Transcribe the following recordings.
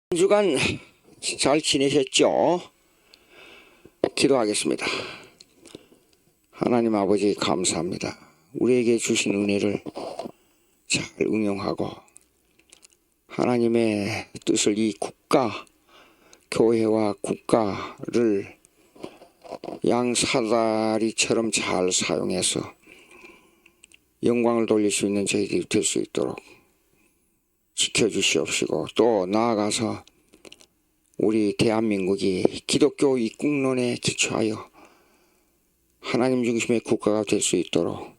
한 주간 잘 지내셨죠? 기도하겠습니다. 하나님 아버지 감사합니다. 우리에게 주신 은혜를 잘 응용하고 하나님의 뜻을 이 국가, 교회와 국가를 양사다리처럼 잘 사용해서 영광을 돌릴 수 있는 저희들이 될 수 있도록 지켜주시옵시고, 또 나아가서 우리 대한민국이 기독교 입국론에 기초하여 하나님 중심의 국가가 될 수 있도록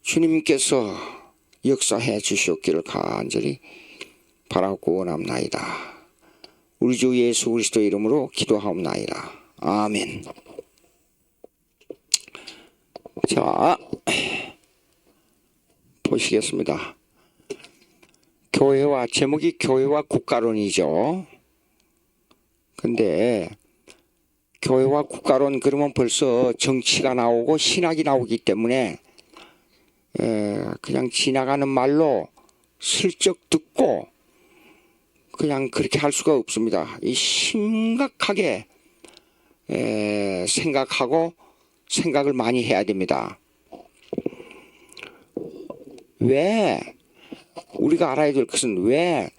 주님께서 역사해 주시옵기를 간절히 바라고 원합나이다. 우리 주 예수 그리스도의 이름으로 기도하옵나이다. 아멘. 자, 보시겠습니다. 교회와, 제목이 교회와 국가론이죠. 근데 교회와 국가론 그러면 벌써 정치가 나오고 신학이 나오기 때문에 그냥 지나가는 말로 슬쩍 듣고 그냥 그렇게 할 수가 없습니다. 이 심각하게 생각하고 생각을 많이 해야 됩니다. 왜? 우리가 알아야 될 것은 왜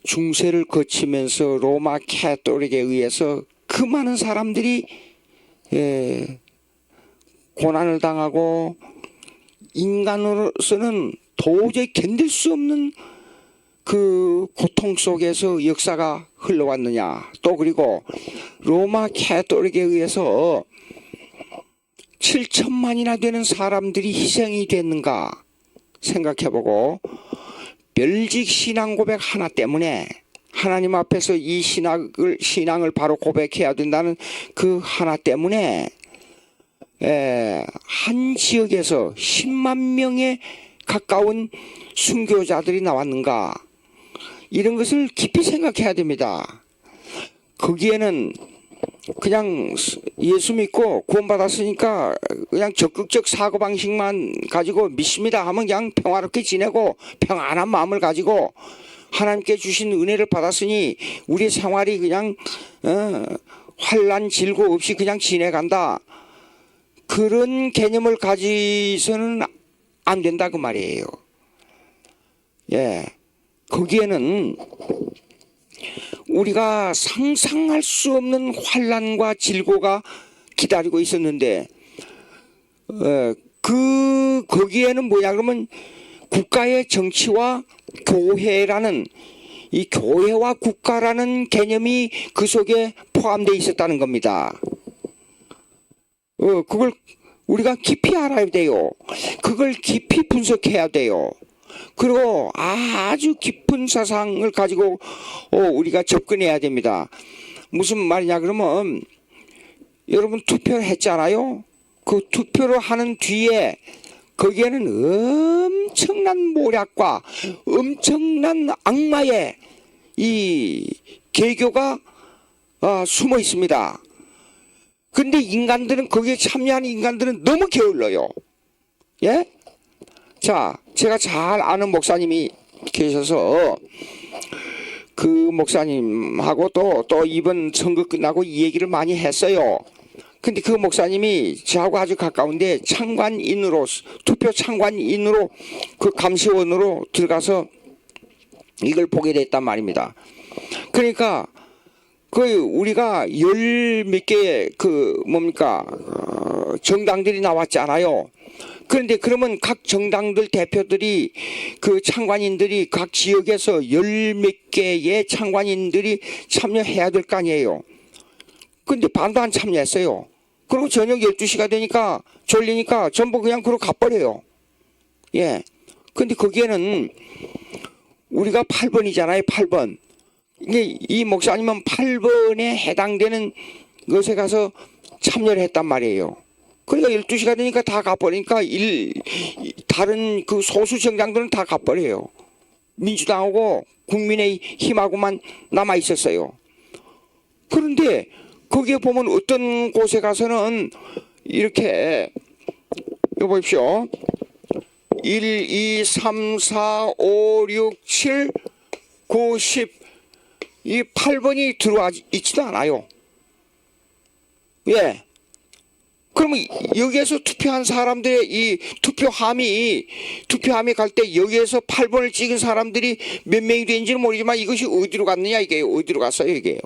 중세를 거치면서 로마 캐톨릭에 의해서 그 많은 사람들이 고난을 당하고 인간으로서는 도저히 견딜 수 없는 그 고통 속에서 역사가 흘러왔느냐. 또 그리고 로마 캐톨릭에 의해서 7천만이나 되는 사람들이 희생이 됐는가 생각해보고, 멸직 신앙 고백 하나 때문에 하나님 앞에서 이 신앙을 바로 고백해야 된다는 그 하나 때문에 한 지역에서 10만 명에 가까운 순교자들이 나왔는가, 이런 것을 깊이 생각해야 됩니다. 거기에는 그냥 예수 믿고 구원받았으니까 그냥 적극적 사고방식만 가지고 믿습니다 하면 그냥 평화롭게 지내고 평안한 마음을 가지고 하나님께 주신 은혜를 받았으니 우리 생활이 그냥 환난 질고 없이 그냥 지내간다, 그런 개념을 가지서는 안 된다 그 말이에요. 거기에는 우리가 상상할 수 없는 환난과 질고가 기다리고 있었는데, 거기에는 뭐냐 그러면 국가의 정치와 교회라는, 이 교회와 국가라는 개념이 그 속에 포함되어 있었다는 겁니다. 그걸 우리가 깊이 알아야 돼요. 그걸 깊이 분석해야 돼요. 그리고 아주 깊은 사상을 가지고 우리가 접근해야 됩니다. 무슨 말이냐 그러면, 여러분 투표를 했잖아요. 그 투표를 하는 뒤에 거기에는 엄청난 모략과 엄청난 악마의 이 개교가 숨어 있습니다. 근데 인간들은, 거기에 참여하는 인간들은 너무 게을러요. 예? 자, 제가 잘 아는 목사님이 계셔서 그 목사님하고 또 이번 선거 끝나고 이 얘기를 많이 했어요. 근데 그 목사님이 저하고 아주 가까운데 참관인으로, 투표 참관인으로, 그 감시원으로 들어가서 이걸 보게 됐단 말입니다. 그러니까 우리가 열 몇 개의 정당들이 나왔잖아요. 그런데 그러면 각 정당들 대표들이, 그 참관인들이 각 지역에서 열 몇 개의 참관인들이 참여해야 될 거 아니에요. 근데 반도 안 참여했어요. 그리고 저녁 12시가 되니까 졸리니까 전부 그냥 그러고 가버려요. 근데 거기에는 우리가 8번이잖아요. 8번. 이 목사님은 8번에 해당되는 것에 가서 참여를 했단 말이에요. 그러니까 12시가 되니까 다 가버리니까 다른 그 소수 정당들은 다 가버려요. 민주당하고 국민의힘하고만 남아 있었어요. 그런데 거기에 보면 어떤 곳에 가서는 이렇게, 이거 보십시오. 1, 2, 3, 4, 5, 6, 7, 9, 10 이 8번이 들어와 있지도 않아요. 예. 그러면 여기에서 투표한 사람들의 이 투표함이 갈 때 여기에서 8번을 찍은 사람들이 몇 명이 되는지는 모르지만 이것이 어디로 갔느냐 이게요. 어디로 갔어요 이게요.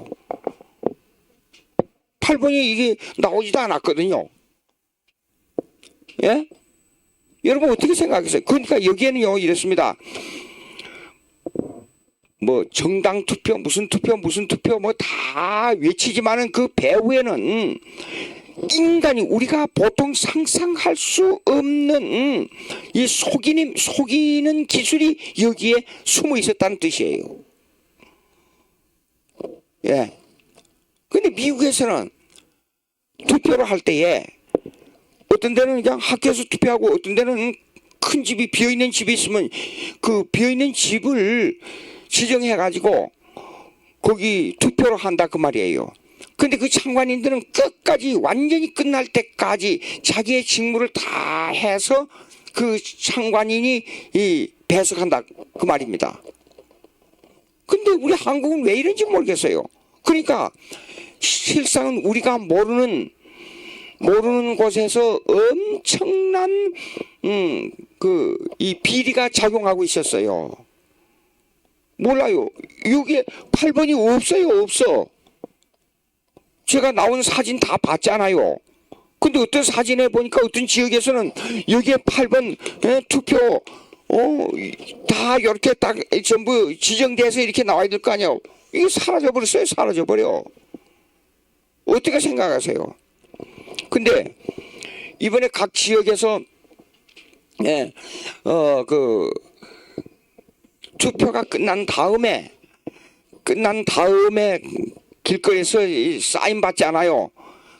8번이 이게 나오지도 않았거든요. 예? 여러분 어떻게 생각하세요? 그러니까 여기에는요 이렇습니다. 뭐 정당 투표 무슨 투표 뭐 다 외치지만은 그 배후에는 인간이 우리가 보통 상상할 수 없는 이 속이는 기술이 여기에 숨어 있었다는 뜻이에요. 예. 근데 미국에서는 투표를 할 때에 어떤 데는 그냥 학교에서 투표하고 어떤 데는 큰 집이 비어있는 집이 있으면 그 비어있는 집을 지정해 가지고 거기 투표를 한다 그 말이에요. 근데 그 장관인들은 끝까지 완전히 끝날 때까지 자기의 직무를 다 해서 그 장관인이 배석한다 그 말입니다. 근데 우리 한국은 왜 이런지 모르겠어요. 그러니까 실상은 우리가 모르는 곳에서 엄청난 이 비리가 작용하고 있었어요. 몰라요. 여기에 8번이 없어요. 없어. 제가 나온 사진 다 봤잖아요. 근데 어떤 사진에 보니까 어떤 지역에서는 여기에 8번 투표 다 이렇게 딱 전부 지정돼서 이렇게 나와야 될 거 아니에요. 이게 사라져버렸어요. 사라져버려. 어떻게 생각하세요? 근데 이번에 각 지역에서 투표가 끝난 다음에 길거리에서 사인 받지 않아요.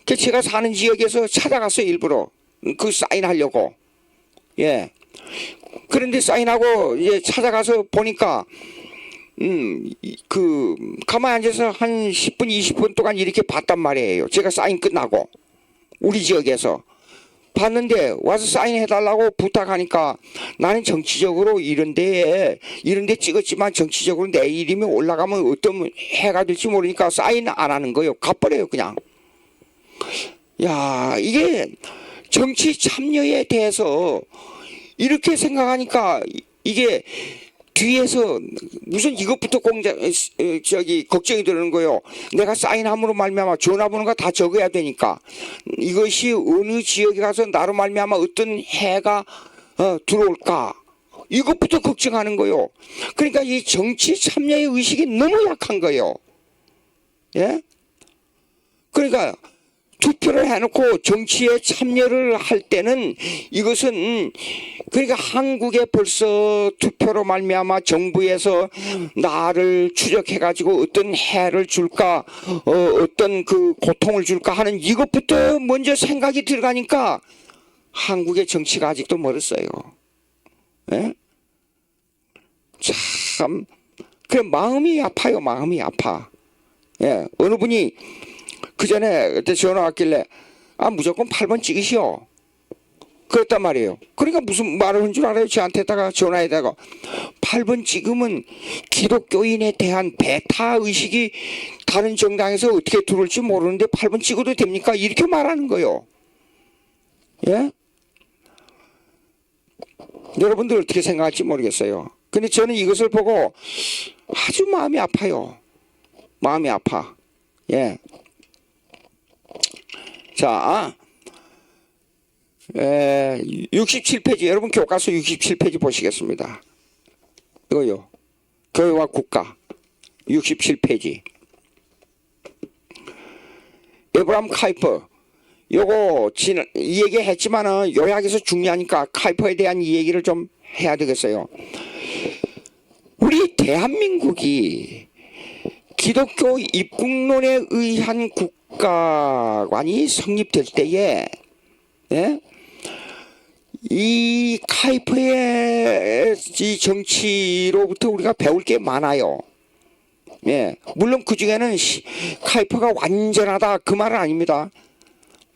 그래서 제가 사는 지역에서 찾아갔어요. 일부러 그 사인하려고. 예. 그런데 사인하고 이제 찾아가서 보니까 가만히 앉아서 한 10분 20분 동안 이렇게 봤단 말이에요. 제가 사인 끝나고 우리 지역에서 봤는데 와서 사인해달라고 부탁하니까 나는 정치적으로 이런데 찍었지만 정치적으로 내 이름이 올라가면 어떤 해가 될지 모르니까 사인 안 하는 거예요. 가버려요 그냥. 야, 이게 정치 참여에 대해서 이렇게 생각하니까 이게 뒤에서 무슨 이것부터 걱정이 되는 거예요. 내가 사인함으로 말미암아 전화번호가 다 적어야 되니까 이것이 어느 지역에 가서 나로 말미암아 어떤 해가 들어올까 이것부터 걱정하는 거예요. 그러니까 이 정치 참여의 의식이 너무 약한 거예요. 예? 그러니까 투표를 해놓고 정치에 참여를 할 때는 이것은 그러니까 한국에 벌써 투표로 말미암아 정부에서 나를 추적해가지고 어떤 해를 줄까 어떤 그 고통을 줄까 하는 이것부터 먼저 생각이 들어가니까 한국의 정치가 아직도 멀었어요. 예? 참 그래 마음이 아파요. 마음이 아파. 예, 어느 분이 그 전에 그때 전화 왔길래 무조건 8번 찍으시오. 그랬단 말이에요. 그러니까 무슨 말을 한 줄 알아요? 저한테다가 전화에다가 8번 찍으면 기독교인에 대한 배타 의식이 다른 정당에서 어떻게 들어올지 모르는데 8번 찍어도 됩니까? 이렇게 말하는 거예요. 예? 여러분들 어떻게 생각할지 모르겠어요. 근데 저는 이것을 보고 아주 마음이 아파요. 마음이 아파. 예. 자, 67페이지 여러분 교과서 67페이지 보시겠습니다. 이거요. 교회와 국가 67페이지. 에브람 카이퍼 요거 이 얘기 했지만은 요약해서 중요하니까 카이퍼에 대한 이 얘기를 좀 해야 되겠어요. 우리 대한민국이 기독교 입국론에 의한 국가관이 성립될 때에 이 카이퍼의 이 정치로부터 우리가 배울 게 많아요. 예, 물론 그 중에는 카이퍼가 완전하다 그 말은 아닙니다.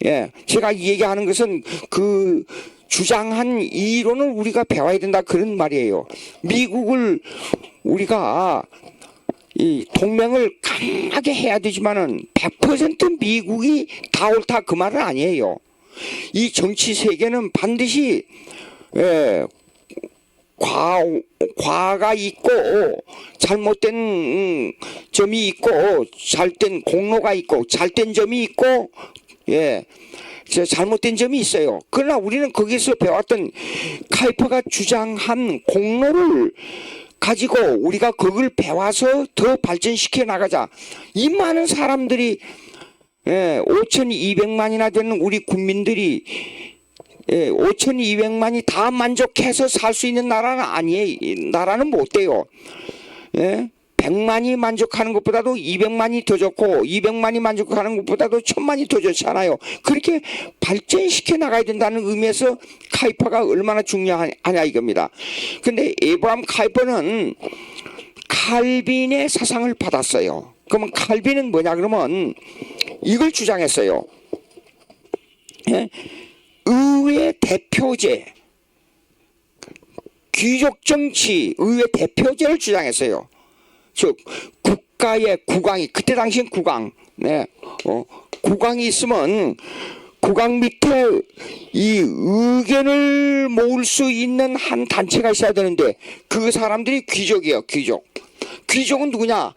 예, 제가 이 얘기하는 것은 그 주장한 이론을 우리가 배워야 된다 그런 말이에요. 미국을 우리가 이 동맹을 강하게 해야 되지만은 100% 미국이 다 옳다 그 말은 아니에요. 이 정치 세계는 반드시 과가 있고 잘못된 점이 있고 잘된 공로가 있고 잘된 점이 있고 잘못된 점이 있어요. 그러나 우리는 거기서 배웠던 카이퍼가 주장한 공로를 가지고 우리가 그걸 배워서 더 발전시켜 나가자. 이 많은 사람들이 5,200만이나 되는 우리 국민들이 5,200만이 다 만족해서 살 수 있는 나라는 아니에요. 나라는 못 돼요. 100만이 만족하는 것보다도 200만이 더 좋고 200만이 만족하는 것보다도 1000만이 더 좋잖아요. 그렇게 발전시켜 나가야 된다는 의미에서 카이퍼가 얼마나 중요하냐 이겁니다. 근데 에브라임 카이퍼는 칼빈의 사상을 받았어요. 그러면 칼빈은 뭐냐 그러면 이걸 주장했어요. 의회 대표제, 귀족 정치, 의회 대표제를 주장했어요. 즉 국가의 국왕이 그때 당시엔 국왕, 국왕이 있으면 국왕 밑에 이 의견을 모을 수 있는 한 단체가 있어야 되는데 그 사람들이 귀족이에요. 귀족은 누구냐?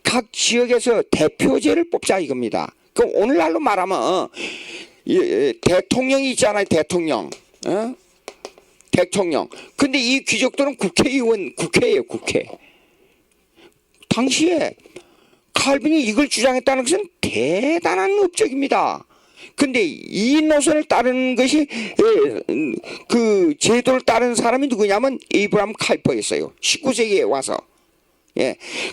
각 지역에서 대표제를 뽑자 이겁니다. 그럼 오늘날로 말하면 대통령이 있잖아요. 대통령. 근데 이 귀족들은 국회예요. 국회. 당시에 칼빈이 이걸 주장했다는 것은 대단한 업적입니다. 근데 이 노선을 따르는 것이 그 제도를 따르는 사람이 누구냐면 에이브라임 카이퍼였어요. 19세기에 와서.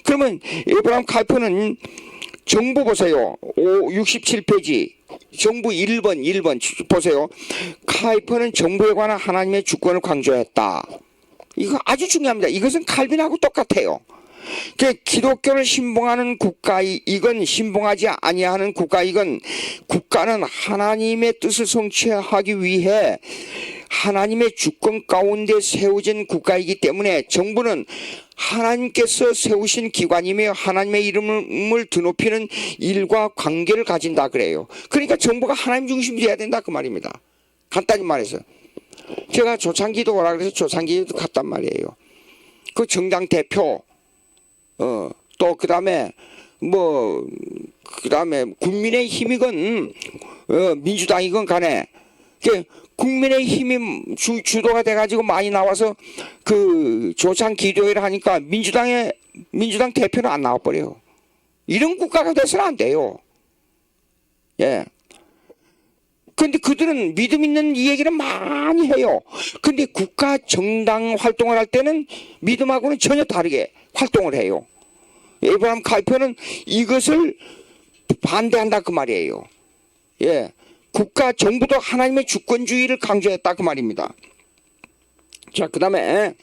그러면 에이브라임 카이퍼는 정부 보세요. 67페이지. 정부 1번 보세요. 카이퍼는 정부에 관한 하나님의 주권을 강조했다. 이거 아주 중요합니다. 이것은 칼빈하고 똑같아요. 기독교를 신봉하는 국가 이건 신봉하지 아니하는 국가 이건 국가는 하나님의 뜻을 성취하기 위해 하나님의 주권 가운데 세워진 국가이기 때문에 정부는 하나님께서 세우신 기관이며 하나님의 이름을 드높이는 일과 관계를 가진다 그래요. 그러니까 정부가 하나님 중심이 돼야 된다 그 말입니다. 간단히 말해서 제가 조창기도 오라 그래서 조창기도 갔단 말이에요. 그 정당 대표 또 그다음에 국민의힘이건 민주당이건 간에 국민의힘이 주도가 돼가지고 많이 나와서 그 조창 기도회를 하니까 민주당 대표는 안 나와버려요. 이런 국가가 돼서는 안 돼요. 근데 그들은 믿음 있는 이 얘기를 많이 해요. 근데 국가 정당 활동을 할 때는 믿음하고는 전혀 다르게 활동을 해요. 에브라임 카이퍼는 이것을 반대한다 그 말이에요. 국가 정부도 하나님의 주권주의를 강조했다 그 말입니다. 자, 그 다음에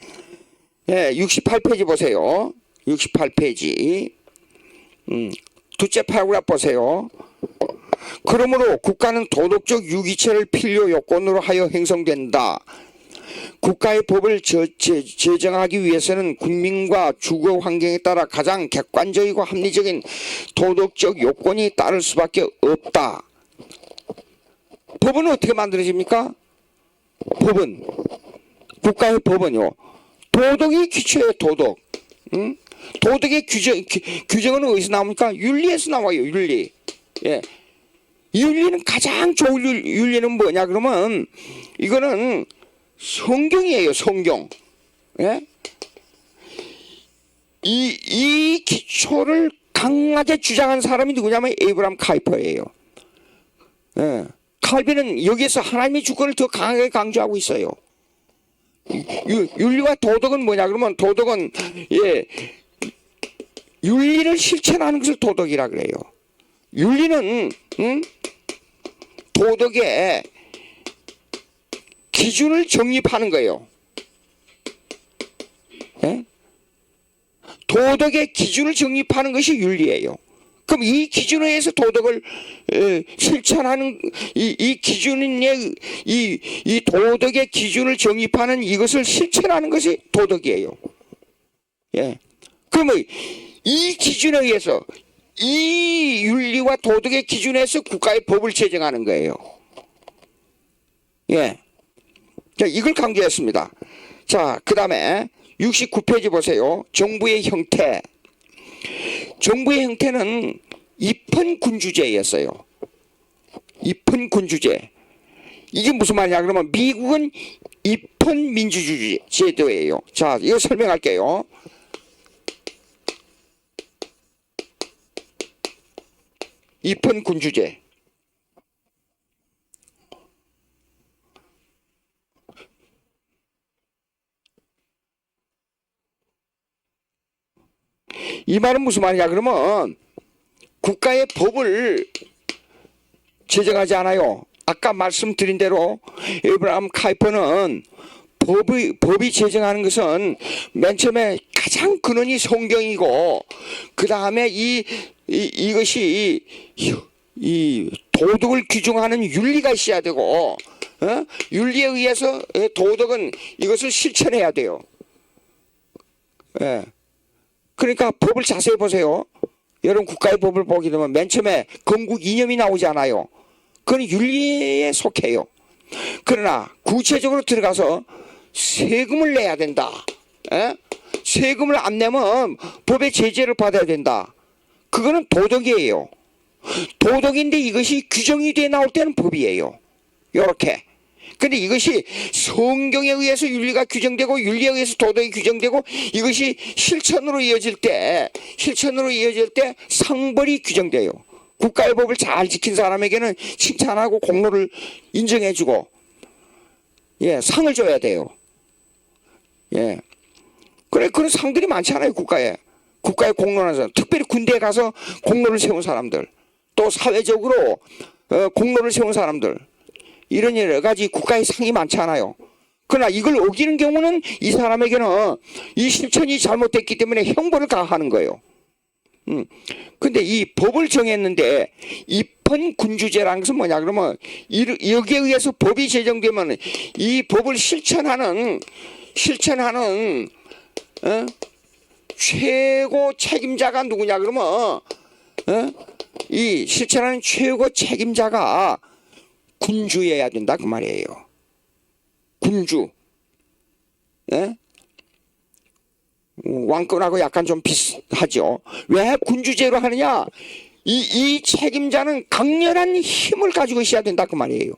68페이지 보세요. 68페이지 둘째 파라그래프 보세요. 그러므로 국가는 도덕적 유기체를 필요 요건으로 하여 형성된다. 국가의 법을 제정하기 위해서는 국민과 주거 환경에 따라 가장 객관적이고 합리적인 도덕적 요건이 따를 수밖에 없다. 법은 어떻게 만들어집니까? 법은 국가의 법은요. 도덕이 기초예요. 도덕. 도덕의 규정은 어디서 나옵니까? 윤리에서 나와요. 윤리. 윤리는 가장 좋은 윤리는 뭐냐 그러면 이거는 성경이에요. 성경. 이 기초를 강하게 주장한 사람이 누구냐면 에이브라임 카이퍼예요. 칼빈은 여기에서 하나님의 주권을 더 강하게 강조하고 있어요. 윤리와 도덕은 뭐냐 그러면 도덕은 윤리를 실천하는 것을 도덕이라 그래요. 윤리는 도덕의 기준을 정립하는 거예요. 도덕의 기준을 정립하는 것이 윤리예요. 그럼 이 기준에 의해서 도덕을 실천하는 이 기준의 이 도덕의 기준을 정립하는 이것을 실천하는 것이 도덕이에요. 그러면 이 기준에 의해서 이 윤리와 도덕의 기준에서 국가의 법을 제정하는 거예요. 예. 자, 이걸 강조했습니다. 자, 그 다음에 69페이지 보세요. 정부의 형태. 정부의 형태는 입헌군주제였어요. 입헌군주제. 이게 무슨 말이냐 그러면 미국은 입헌민주주의 제도예요. 자, 이거 설명할게요. 입헌군주제. 이 말은 무슨 말이냐 그러면 국가의 법을 제정하지 않아요. 아까 말씀드린 대로 에이브라함 카이퍼는 법이 제정하는 것은 맨 처음에 가장 근원이 성경이고 그 다음에 이것이 이 도덕을 규정하는 윤리가 있어야 되고 윤리에 의해서 도덕은 이것을 실천해야 돼요. 예. 그러니까 법을 자세히 보세요. 여러분 국가의 법을 보게 되면 맨 처음에 건국 이념이 나오지 않아요. 그건 윤리에 속해요. 그러나 구체적으로 들어가서 세금을 내야 된다. 에? 세금을 안 내면 법의 제재를 받아야 된다. 그거는 도덕이에요. 도덕인데 이것이 규정이 돼 나올 때는 법이에요. 요렇게. 근데 이것이 성경에 의해서 윤리가 규정되고 윤리에 의해서 도덕이 규정되고 이것이 실천으로 이어질 때 상벌이 규정돼요. 국가의 법을 잘 지킨 사람에게는 칭찬하고 공로를 인정해주고 예, 상을 줘야 돼요. 예. 그래, 그런 상들이 많잖아요, 국가에. 국가에 공로하는 사람, 특별히 군대에 가서 공로를 세운 사람들, 또 사회적으로 공로를 세운 사람들, 이런 여러 가지 국가의 상이 많잖아요. 그러나 이걸 어기는 경우는 이 사람에게는 이 실천이 잘못됐기 때문에 형벌을 가하는 거예요. 근데 이 법을 정했는데 입헌군주제라는 것은 뭐냐 그러면 여기에 의해서 법이 제정되면 이 법을 실천하는 최고 책임자가 누구냐 그러면 이 실천하는 최고 책임자가 군주여야 된다 그 말이에요. 군주. 예? 왕권하고 약간 좀 비슷하죠. 왜 군주제로 하느냐? 이 책임자는 강렬한 힘을 가지고 있어야 된다 그 말이에요.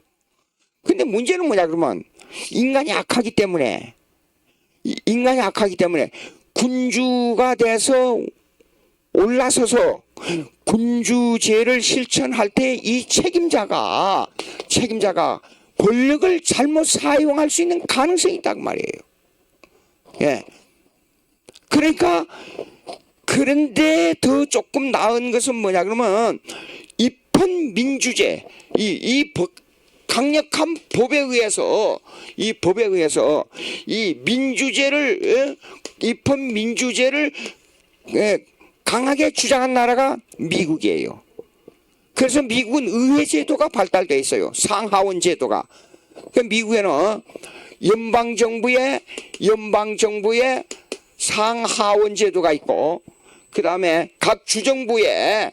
근데 문제는 뭐냐 그러면 인간이 악하기 때문에 군주가 돼서 올라서서 군주제를 실천할 때 이 책임자가 권력을 잘못 사용할 수 있는 가능성이 있다고 말이에요. 예. 그러니까 그런데 더 조금 나은 것은 뭐냐 그러면 입헌민주제 이 강력한 법에 의해서 이 민주제를 입헌민주제를 강하게 주장한 나라가 미국이에요. 그래서 미국은 의회제도가 발달되어 있어요. 상하원 제도가. 미국에는 연방정부의 상하원 제도가 있고 그 다음에 각 주정부의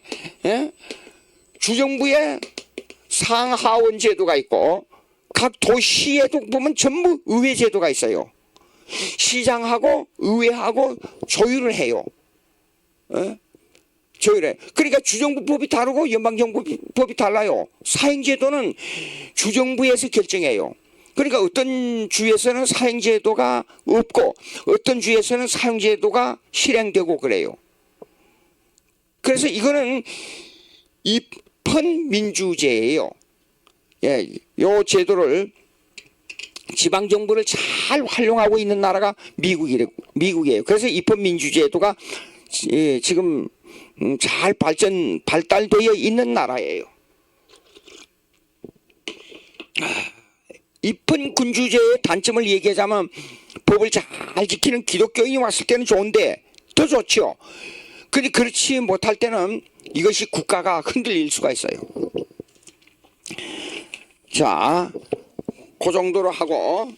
상하원 제도가 있고 각 도시에도 보면 전부 의회 제도가 있어요. 시장하고 의회하고 조율을 해요. 조율해. 그러니까 주정부법이 다르고 연방정부법이 달라요. 사행제도는 주정부에서 결정해요. 그러니까 어떤 주에서는 사행제도가 없고 어떤 주에서는 사행제도가 실행되고 그래요. 그래서 이거는 입헌민주제예요. 예, 요 제도를 지방정부를 잘 활용하고 있는 나라가 미국이에요. 그래서 입헌민주제도가 지금 잘 발달되어 있는 나라예요. 입헌군주제의 단점을 얘기하자면 법을 잘 지키는 기독교인이 왔을 때는 좋은데 더 좋죠. 근데 그렇지 못할 때는 이것이 국가가 흔들릴 수가 있어요. 자, 그 정도로 하고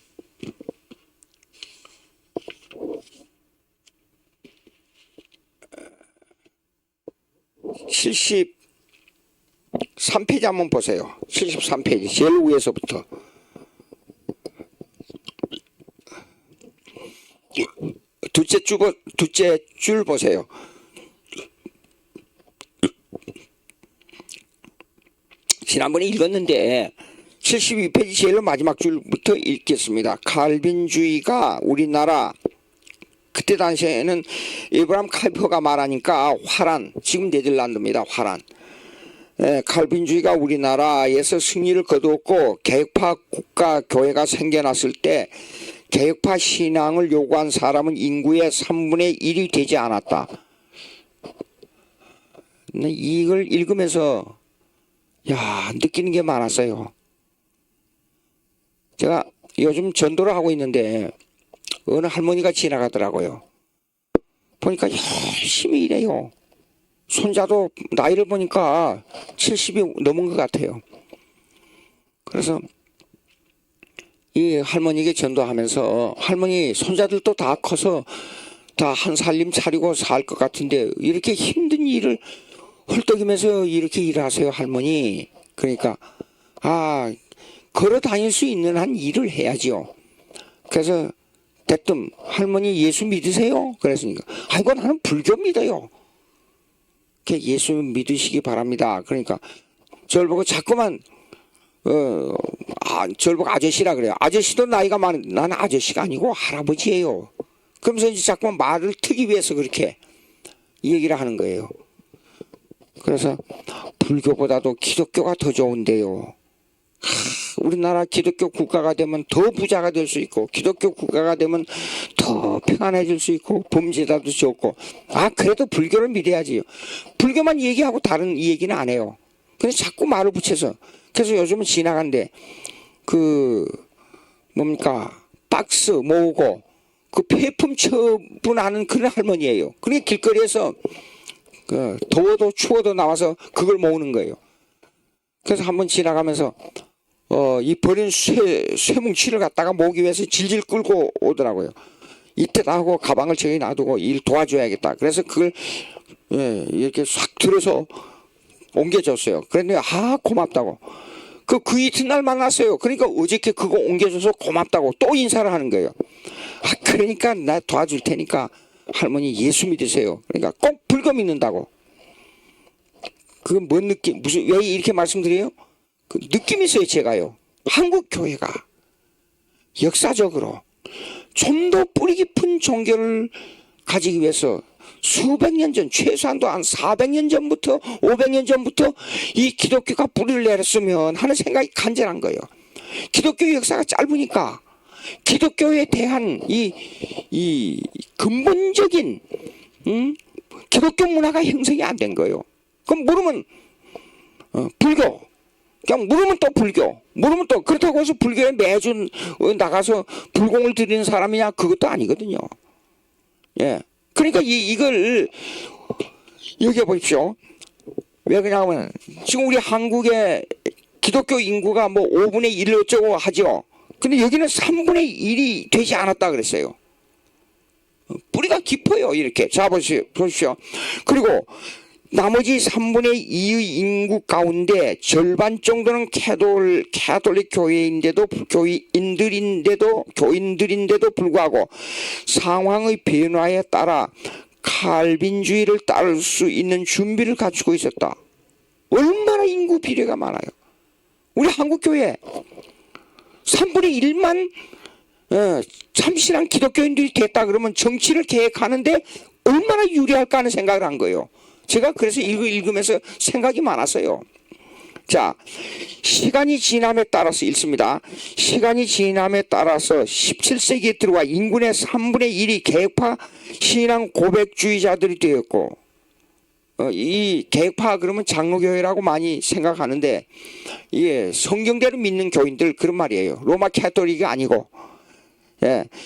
73페이지 한번 보세요. 73페이지 제일 위에서부터. 둘째 줄 보세요. 지난번에 읽었는데 72페이지 제일 마지막 줄부터 읽겠습니다. 칼빈주의가 우리나라, 그때 당시에는 에브람 칼퍼가 말하니까 화란, 지금 네덜란드입니다. 화란. 칼빈주의가 우리나라에서 승리를 거두었고 개혁파 국가 교회가 생겨났을 때 개혁파 신앙을 요구한 사람은 인구의 3분의 1이 되지 않았다. 이걸 읽으면서 느끼는 게 많았어요. 제가 요즘 전도를 하고 있는데 어느 할머니가 지나가더라고요. 보니까 열심히 일해요. 손자도 나이를 보니까 70이 넘은 것 같아요. 그래서 이 할머니에게 전도하면서 할머니 손자들도 다 커서 다 한 살림 차리고 살 것 같은데 이렇게 힘든 일을 헐떡이면서 이렇게 일하세요, 할머니. 그러니까 걸어 다닐 수 있는 한 일을 해야지요. 그래서 대뜸 할머니 예수 믿으세요? 그랬으니까 아이고 나는 불교 믿어요. 예수 믿으시기 바랍니다. 그러니까 저를 보고 자꾸만 저를 보고 아저씨라 그래요. 아저씨도 나이가 많은, 나는 아저씨가 아니고 할아버지예요. 그러면서 이제 자꾸만 말을 트기 위해서 그렇게 얘기를 하는 거예요. 그래서 불교보다도 기독교가 더 좋은데요. 우리나라 기독교 국가가 되면 더 부자가 될 수 있고 기독교 국가가 되면 더 평안해질 수 있고 범죄자도 적고 그래도 불교를 믿어야지요. 불교만 얘기하고 다른 얘기는 안 해요. 근데 자꾸 말을 붙여서. 그래서 요즘은 지나간데 박스 모으고 폐품 처분하는 그런 할머니예요. 그게 길거리에서 더워도 추워도 나와서 그걸 모으는 거예요. 그래서 한번 지나가면서 이 버린 쇠뭉치를 갖다가 모으기 위해서 질질 끌고 오더라고요. 이때다 하고 가방을 저기 놔두고 일 도와줘야겠다. 그래서 그걸 이렇게 싹 들어서 옮겨줬어요. 그랬는데 고맙다고. 그 이튿날 만났어요. 그러니까 어저께 그거 옮겨줘서 고맙다고 또 인사를 하는 거예요. 그러니까 나 도와줄 테니까 할머니 예수 믿으세요. 그러니까 꼭 불교 믿는다고. 그건 뭔 느낌? 왜 이렇게 말씀드려요? 그 느낌이 있어요, 제가요. 한국 교회가 역사적으로 좀 더 뿌리 깊은 종교를 가지기 위해서 수백 년 전, 최소한도 한 400년 전부터 500년 전부터 이 기독교가 뿌리를 내렸으면 하는 생각이 간절한 거예요. 기독교 역사가 짧으니까 기독교에 대한 이 근본적인 기독교 문화가 형성이 안 된 거예요. 그럼 물으면 불교, 그냥 물으면 또 불교, 물으면 또 그렇다고 해서 불교에 매주 나가서 불공을 드리는 사람이냐? 그것도 아니거든요. 그러니까 이걸 여기 보십시오. 왜 그러냐면 지금 우리 한국의 기독교 인구가 5분의 1 어쩌고 하죠. 근데 여기는 3분의 1이 되지 않았다 그랬어요. 뿌리가 깊어요. 이렇게. 자 보십시오. 그리고 나머지 3분의 2의 인구 가운데 절반 정도는 캐톨릭 교인들인데도 불구하고 상황의 변화에 따라 칼빈주의를 따를 수 있는 준비를 갖추고 있었다. 얼마나 인구 비례가 많아요. 우리 한국교회 3분의 1만 참신한 기독교인들이 됐다 그러면 정치를 계획하는데 얼마나 유리할까 하는 생각을 한 거예요. 제가 그래서 읽으면서 생각이 많았어요. 자, 시간이 지남에 따라서 읽습니다. 시간이 지남에 따라서 17세기에 들어와 인구의 3분의 1이 개혁파 신앙 고백주의자들이 되었고, 이 개혁파 그러면 장로교회라고 많이 생각하는데 이게 성경대로 믿는 교인들 그런 말이에요. 로마 캐톨릭이 아니고.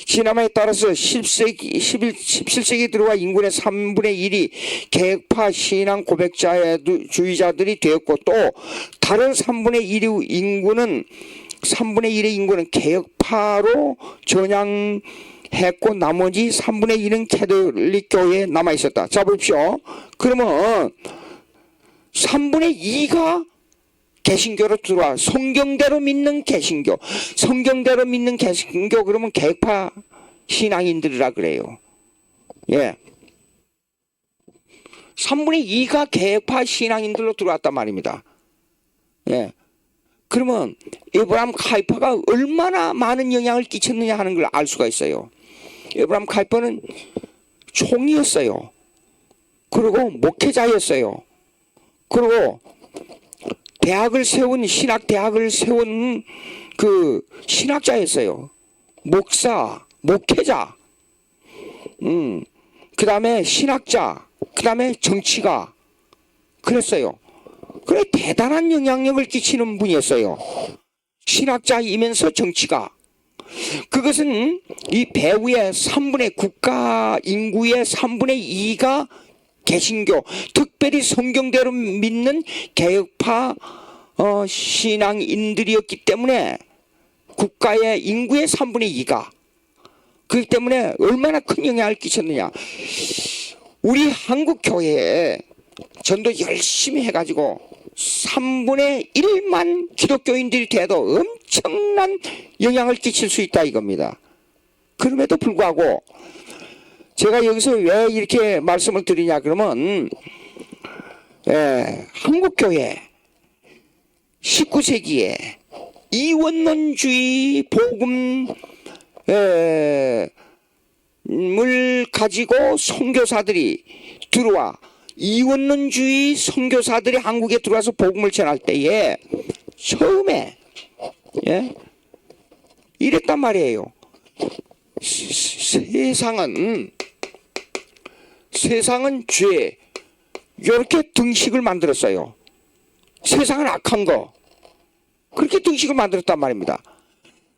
지남에 따라서 17세기 들어와 인구의 3분의 1이 개혁파 신앙 고백주의자들이 되었고 또 다른 3분의 1의 인구는 개혁파로 전향했고 나머지 3분의 1은 캐톨릭 교회에 남아 있었다. 자 보십시오. 그러면 3분의 2가 개신교로 들어와. 성경대로 믿는 개신교. 성경대로 믿는 개신교 그러면 개혁파 신앙인들이라 그래요. 예. 3분의 2가 개혁파 신앙인들로 들어왔단 말입니다. 예. 그러면 에브라임 카이퍼가 얼마나 많은 영향을 끼쳤느냐 하는 걸 알 수가 있어요. 에브라임 카이퍼는 총리였어요. 그리고 목회자였어요. 그리고 대학을 세운, 신학 대학을 세운 그 신학자였어요. 목사, 목회자, 그 다음에 신학자, 그 다음에 정치가 그랬어요. 그래 대단한 영향력을 끼치는 분이었어요. 신학자이면서 정치가. 그것은 이 배후의 3분의 국가 인구의 3분의 2가 개신교, 특별히 성경대로 믿는 개혁파 신앙인들이었기 때문에 국가의 인구의 3분의 2가 그렇기 때문에 얼마나 큰 영향을 끼쳤느냐. 우리 한국 교회에 전도 열심히 해가지고 3분의 1만 기독교인들이 돼도 엄청난 영향을 끼칠 수 있다 이겁니다. 그럼에도 불구하고 제가 여기서 왜 이렇게 말씀을 드리냐 그러면 한국교회 19세기에 이원론주의 복음을 가지고 선교사들이 들어와 이원론주의 선교사들이 한국에 들어와서 복음을 전할 때에 처음에 이랬단 말이에요. 세상은 죄 이렇게 등식을 만들었어요. 세상은 악한 거 그렇게 등식을 만들었단 말입니다.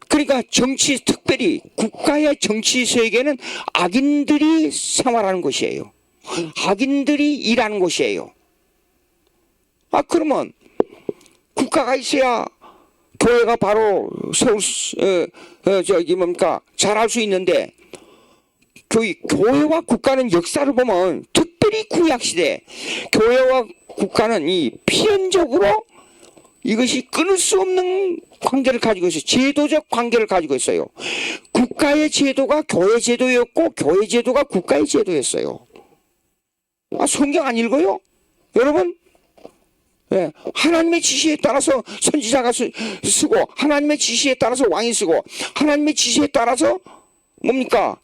그러니까 정치, 특별히 국가의 정치 세계는 악인들이 생활하는 곳이에요. 악인들이 일하는 곳이에요. 그러면 국가가 있어야 교회가 바로 잘할 수 있는데 교회와 국가는 역사를 보면 특별히 구약시대 교회와 국가는 이 필연적으로 이것이 끊을 수 없는 관계를 가지고 있어요. 제도적 관계를 가지고 있어요. 국가의 제도가 교회 제도였고 교회 제도가 국가의 제도였어요. 성경 안 읽어요? 여러분? 하나님의 지시에 따라서 선지자가 쓰고 하나님의 지시에 따라서 왕이 쓰고 하나님의 지시에 따라서 뭡니까?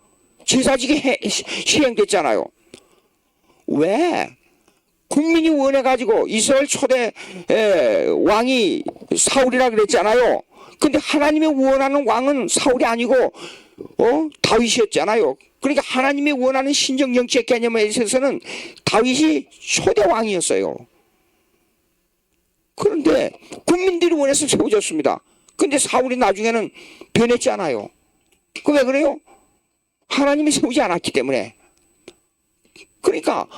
제사직이 시행됐잖아요. 왜? 국민이 원해가지고 이스라엘 초대 왕이 사울이라 그랬잖아요. 근데 하나님이 원하는 왕은 사울이 아니고 다윗이었잖아요. 그러니까 하나님이 원하는 신정 정치의 개념에 있어서는 다윗이 초대 왕이었어요. 그런데 국민들이 원해서 세워졌습니다. 근데 사울이 나중에는 변했잖아요. 그 왜 그래요? 하나님이 세우지 않았기 때문에. 그러니까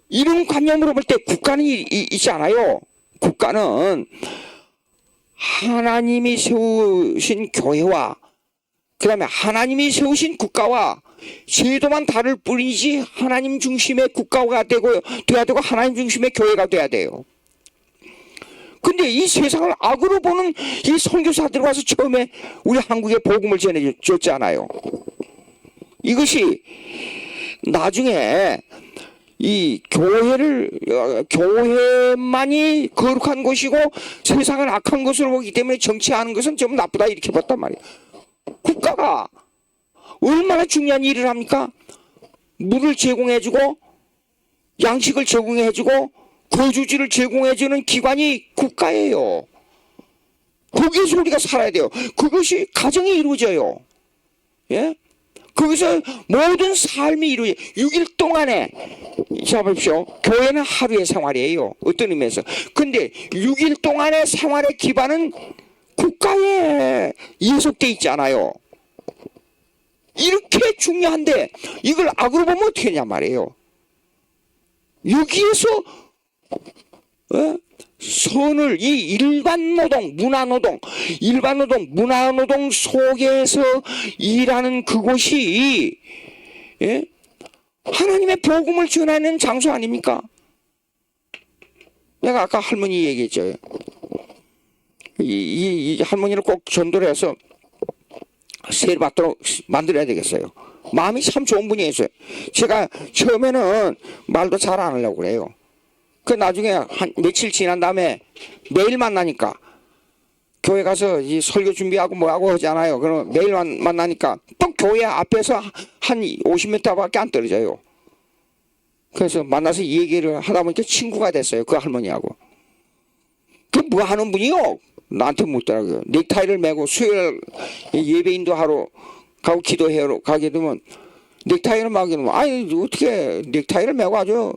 이런 관념으로 볼 때 국가는 있지 않아요. 국가는 하나님이 세우신 교회와 그 다음에 하나님이 세우신 국가와 제도만 다를 뿐이지 하나님 중심의 국가가 돼야 되고 하나님 중심의 교회가 돼야 돼요. 근데 이 세상을 악으로 보는 이 선교사들이 와서 처음에 우리 한국에 복음을 전해줬잖아요. 이것이 나중에 이 교회만이 거룩한 것이고 세상은 악한 것으로 보기 때문에 정치하는 것은 좀 나쁘다 이렇게 봤단 말이에요. 국가가 얼마나 중요한 일을 합니까? 물을 제공해주고 양식을 제공해주고 거주지를 제공해주는 기관이 국가예요. 거기에서 우리가 살아야 돼요. 그것이 가정이 이루어져요. 예? 거기서 모든 삶이 이루어져요. 6일 동안에 잡으십시오. 교회는 하루의 생활이에요. 어떤 의미에서. 근데 6일 동안의 생활의 기반은 국가에 예속돼 있잖아요. 이렇게 중요한데 이걸 악으로 보면 어떻게 하냐 말이에요. 여기에서 선을 이 일반 노동, 문화 노동 속에서 일하는 그곳이 하나님의 복음을 전하는 장소 아닙니까? 내가 아까 할머니 얘기했죠. 이 할머니를 꼭 전도를 해서 세를 받도록 만들어야 되겠어요. 마음이 참 좋은 분이었어요. 제가 처음에는 말도 잘 안 하려고 그래요. 그 나중에 한 며칠 지난 다음에 매일 만나니까 교회 가서 이 설교 준비하고 뭐하고 하잖아요. 그럼 매일 만나니까 또 교회 앞에서 한 50m밖에 안 떨어져요. 그래서 만나서 얘기를 하다 보니까 친구가 됐어요. 그 할머니하고. 그 뭐 하는 분이요? 나한테 묻더라고요. 넥타이를 메고 수요일 예배 인도하러 가고 기도하러 가게 되면 넥타이를 막게 되면 아니 어떻게 넥타이를 메고 아주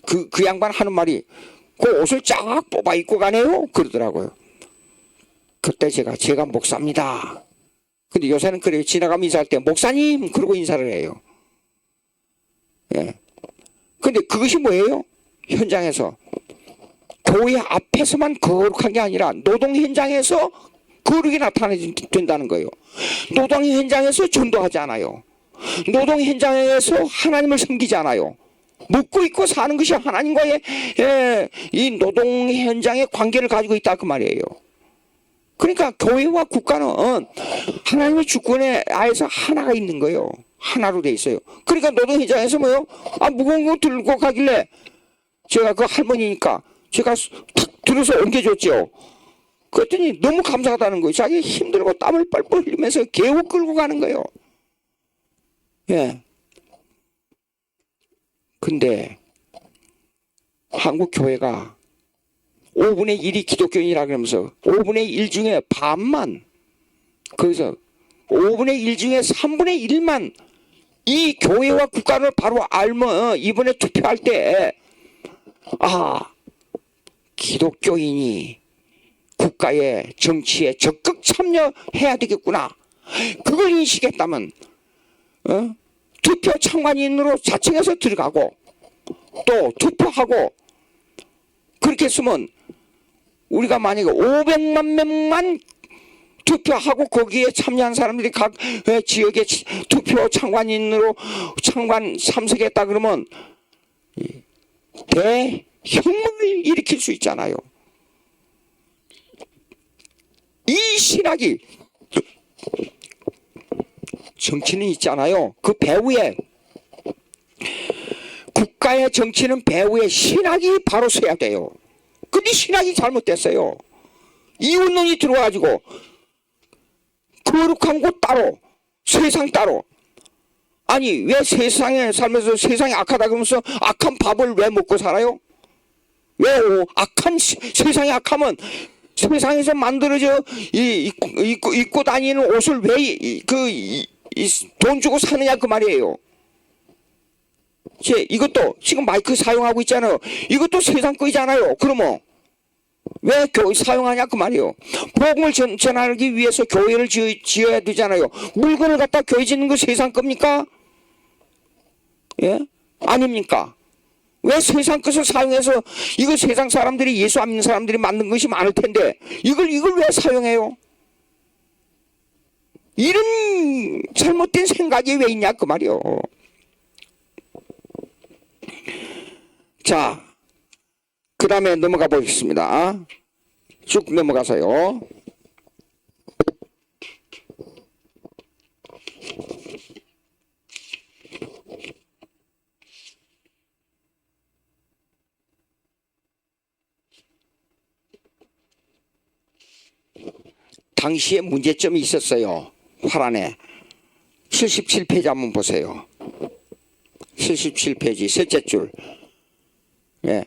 그 양반 하는 말이 그 옷을 쫙 뽑아 입고 가네요 그러더라고요. 그때 제가 목사입니다. 근데 요새는 그래요. 지나가면 인사할 때 목사님 그러고 인사를 해요. 예. 근데 그것이 뭐예요? 현장에서 교회 앞에서만 거룩한 게 아니라 노동 현장에서 거룩이 나타낸다는 거예요. 노동 현장에서 전도하지 않아요. 노동 현장에서 하나님을 섬기지 않아요. 먹고 있고 사는 것이 하나님과의 이 노동 현장의 관계를 가지고 있다 그 말이에요. 그러니까 교회와 국가는 하나님의 주권에 아에서 하나가 있는 거예요. 하나로 돼 있어요. 그러니까 노동 현장에서 뭐요? 무거운 거 들고 가길래 제가 그 할머니니까 제가 탁 들어서 옮겨줬죠. 그랬더니 너무 감사하다는 거예요. 자기 힘들고 땀을 뻘뻘 흘리면서 개우 끌고 가는 거예요. 예. 근데 한국 교회가 5분의 1이 기독교인이라 그러면서 5분의 1 중에 반만, 거기서 5분의 1 중에 3분의 1만 이 교회와 국가를 바로 알면 이번에 투표할 때 기독교인이 국가의 정치에 적극 참여해야 되겠구나. 그걸 인식했다면 투표 참관인으로 자청해서 들어가고 또 투표하고 그렇게 했으면 우리가 만약에 500만 명만 투표하고 거기에 참여한 사람들이 각 지역의 투표 참관인으로 참석했다 그러면 대혁명을 일으킬 수 있잖아요. 이 신학이 정치는 있잖아요. 그 배후에 국가의 정치는 배후에 신학이 바로 서야 돼요. 근데 신학이 잘못됐어요. 이웃론이 들어와가지고 거룩한 곳 따로 세상 따로. 아니 왜 세상에 살면서 세상이 악하다 그러면서 악한 밥을 왜 먹고 살아요? 왜 악한 세상이 악하면 세상에서 만들어져 입고 다니는 옷을 왜 돈 주고 사느냐 그 말이에요. 이것도 지금 마이크 사용하고 있잖아요. 이것도 세상 거이잖아요. 그러면 왜 교회 사용하냐 그 말이에요. 복음을 전하기 위해서 교회를 지어야 되잖아요. 물건을 갖다 교회 짓는 거 세상 겁니까? 예? 아닙니까? 왜 세상 것을 사용해서 이거 세상 사람들이 예수 안 믿는 사람들이 만든 것이 많을 텐데 이걸 왜 사용해요? 이런 잘못된 생각이 왜 있냐 그 말이요. 자, 그 다음에 넘어가 보겠습니다. 쭉 넘어가서요. 당시에 문제점이 있었어요. 화란에 77페이지 한번 보세요. 77페이지 셋째 줄. 예.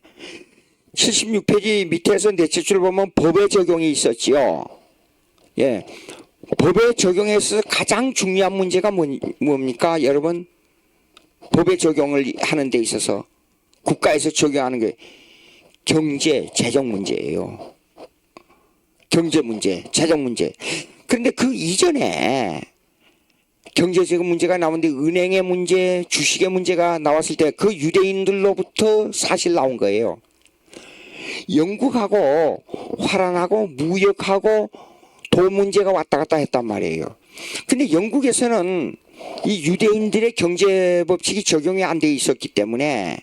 76페이지 밑에서 넷째 줄 보면 법의 적용이 있었지요. 예. 법의 적용에 있어서 가장 중요한 문제가 뭡니까? 여러분, 법의 적용을 하는 데 있어서 국가에서 적용하는 게 경제, 재정 문제예요. 경제 문제, 재정 문제. 그런데 그 이전에 경제적 문제가 나오는데 은행의 문제, 주식의 문제가 나왔을 때 그 유대인들로부터 사실 나온 거예요. 영국하고 화란하고 무역하고 도 문제가 왔다 갔다 했단 말이에요. 근데 영국에서는 이 유대인들의 경제 법칙이 적용이 안 돼 있었기 때문에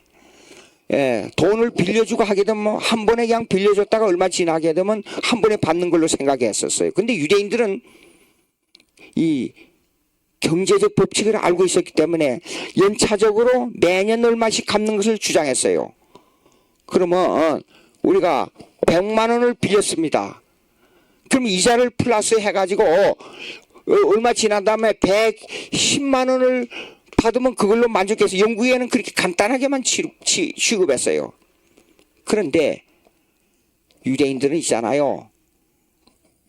예, 돈을 빌려주고 하게 되면 뭐 한 번에 그냥 빌려줬다가 얼마 지나게 되면 한 번에 받는 걸로 생각했었어요. 근데 유대인들은 이 경제적 법칙을 알고 있었기 때문에 연차적으로 매년 얼마씩 갚는 것을 주장했어요. 그러면 우리가 100만 원을 빌렸습니다. 그럼 이자를 플러스 해가지고 얼마 지난 다음에 110만 원을 받으면 그걸로 만족해서 영국에는 그렇게 간단하게만 취급했어요. 그런데 유대인들은 있잖아요.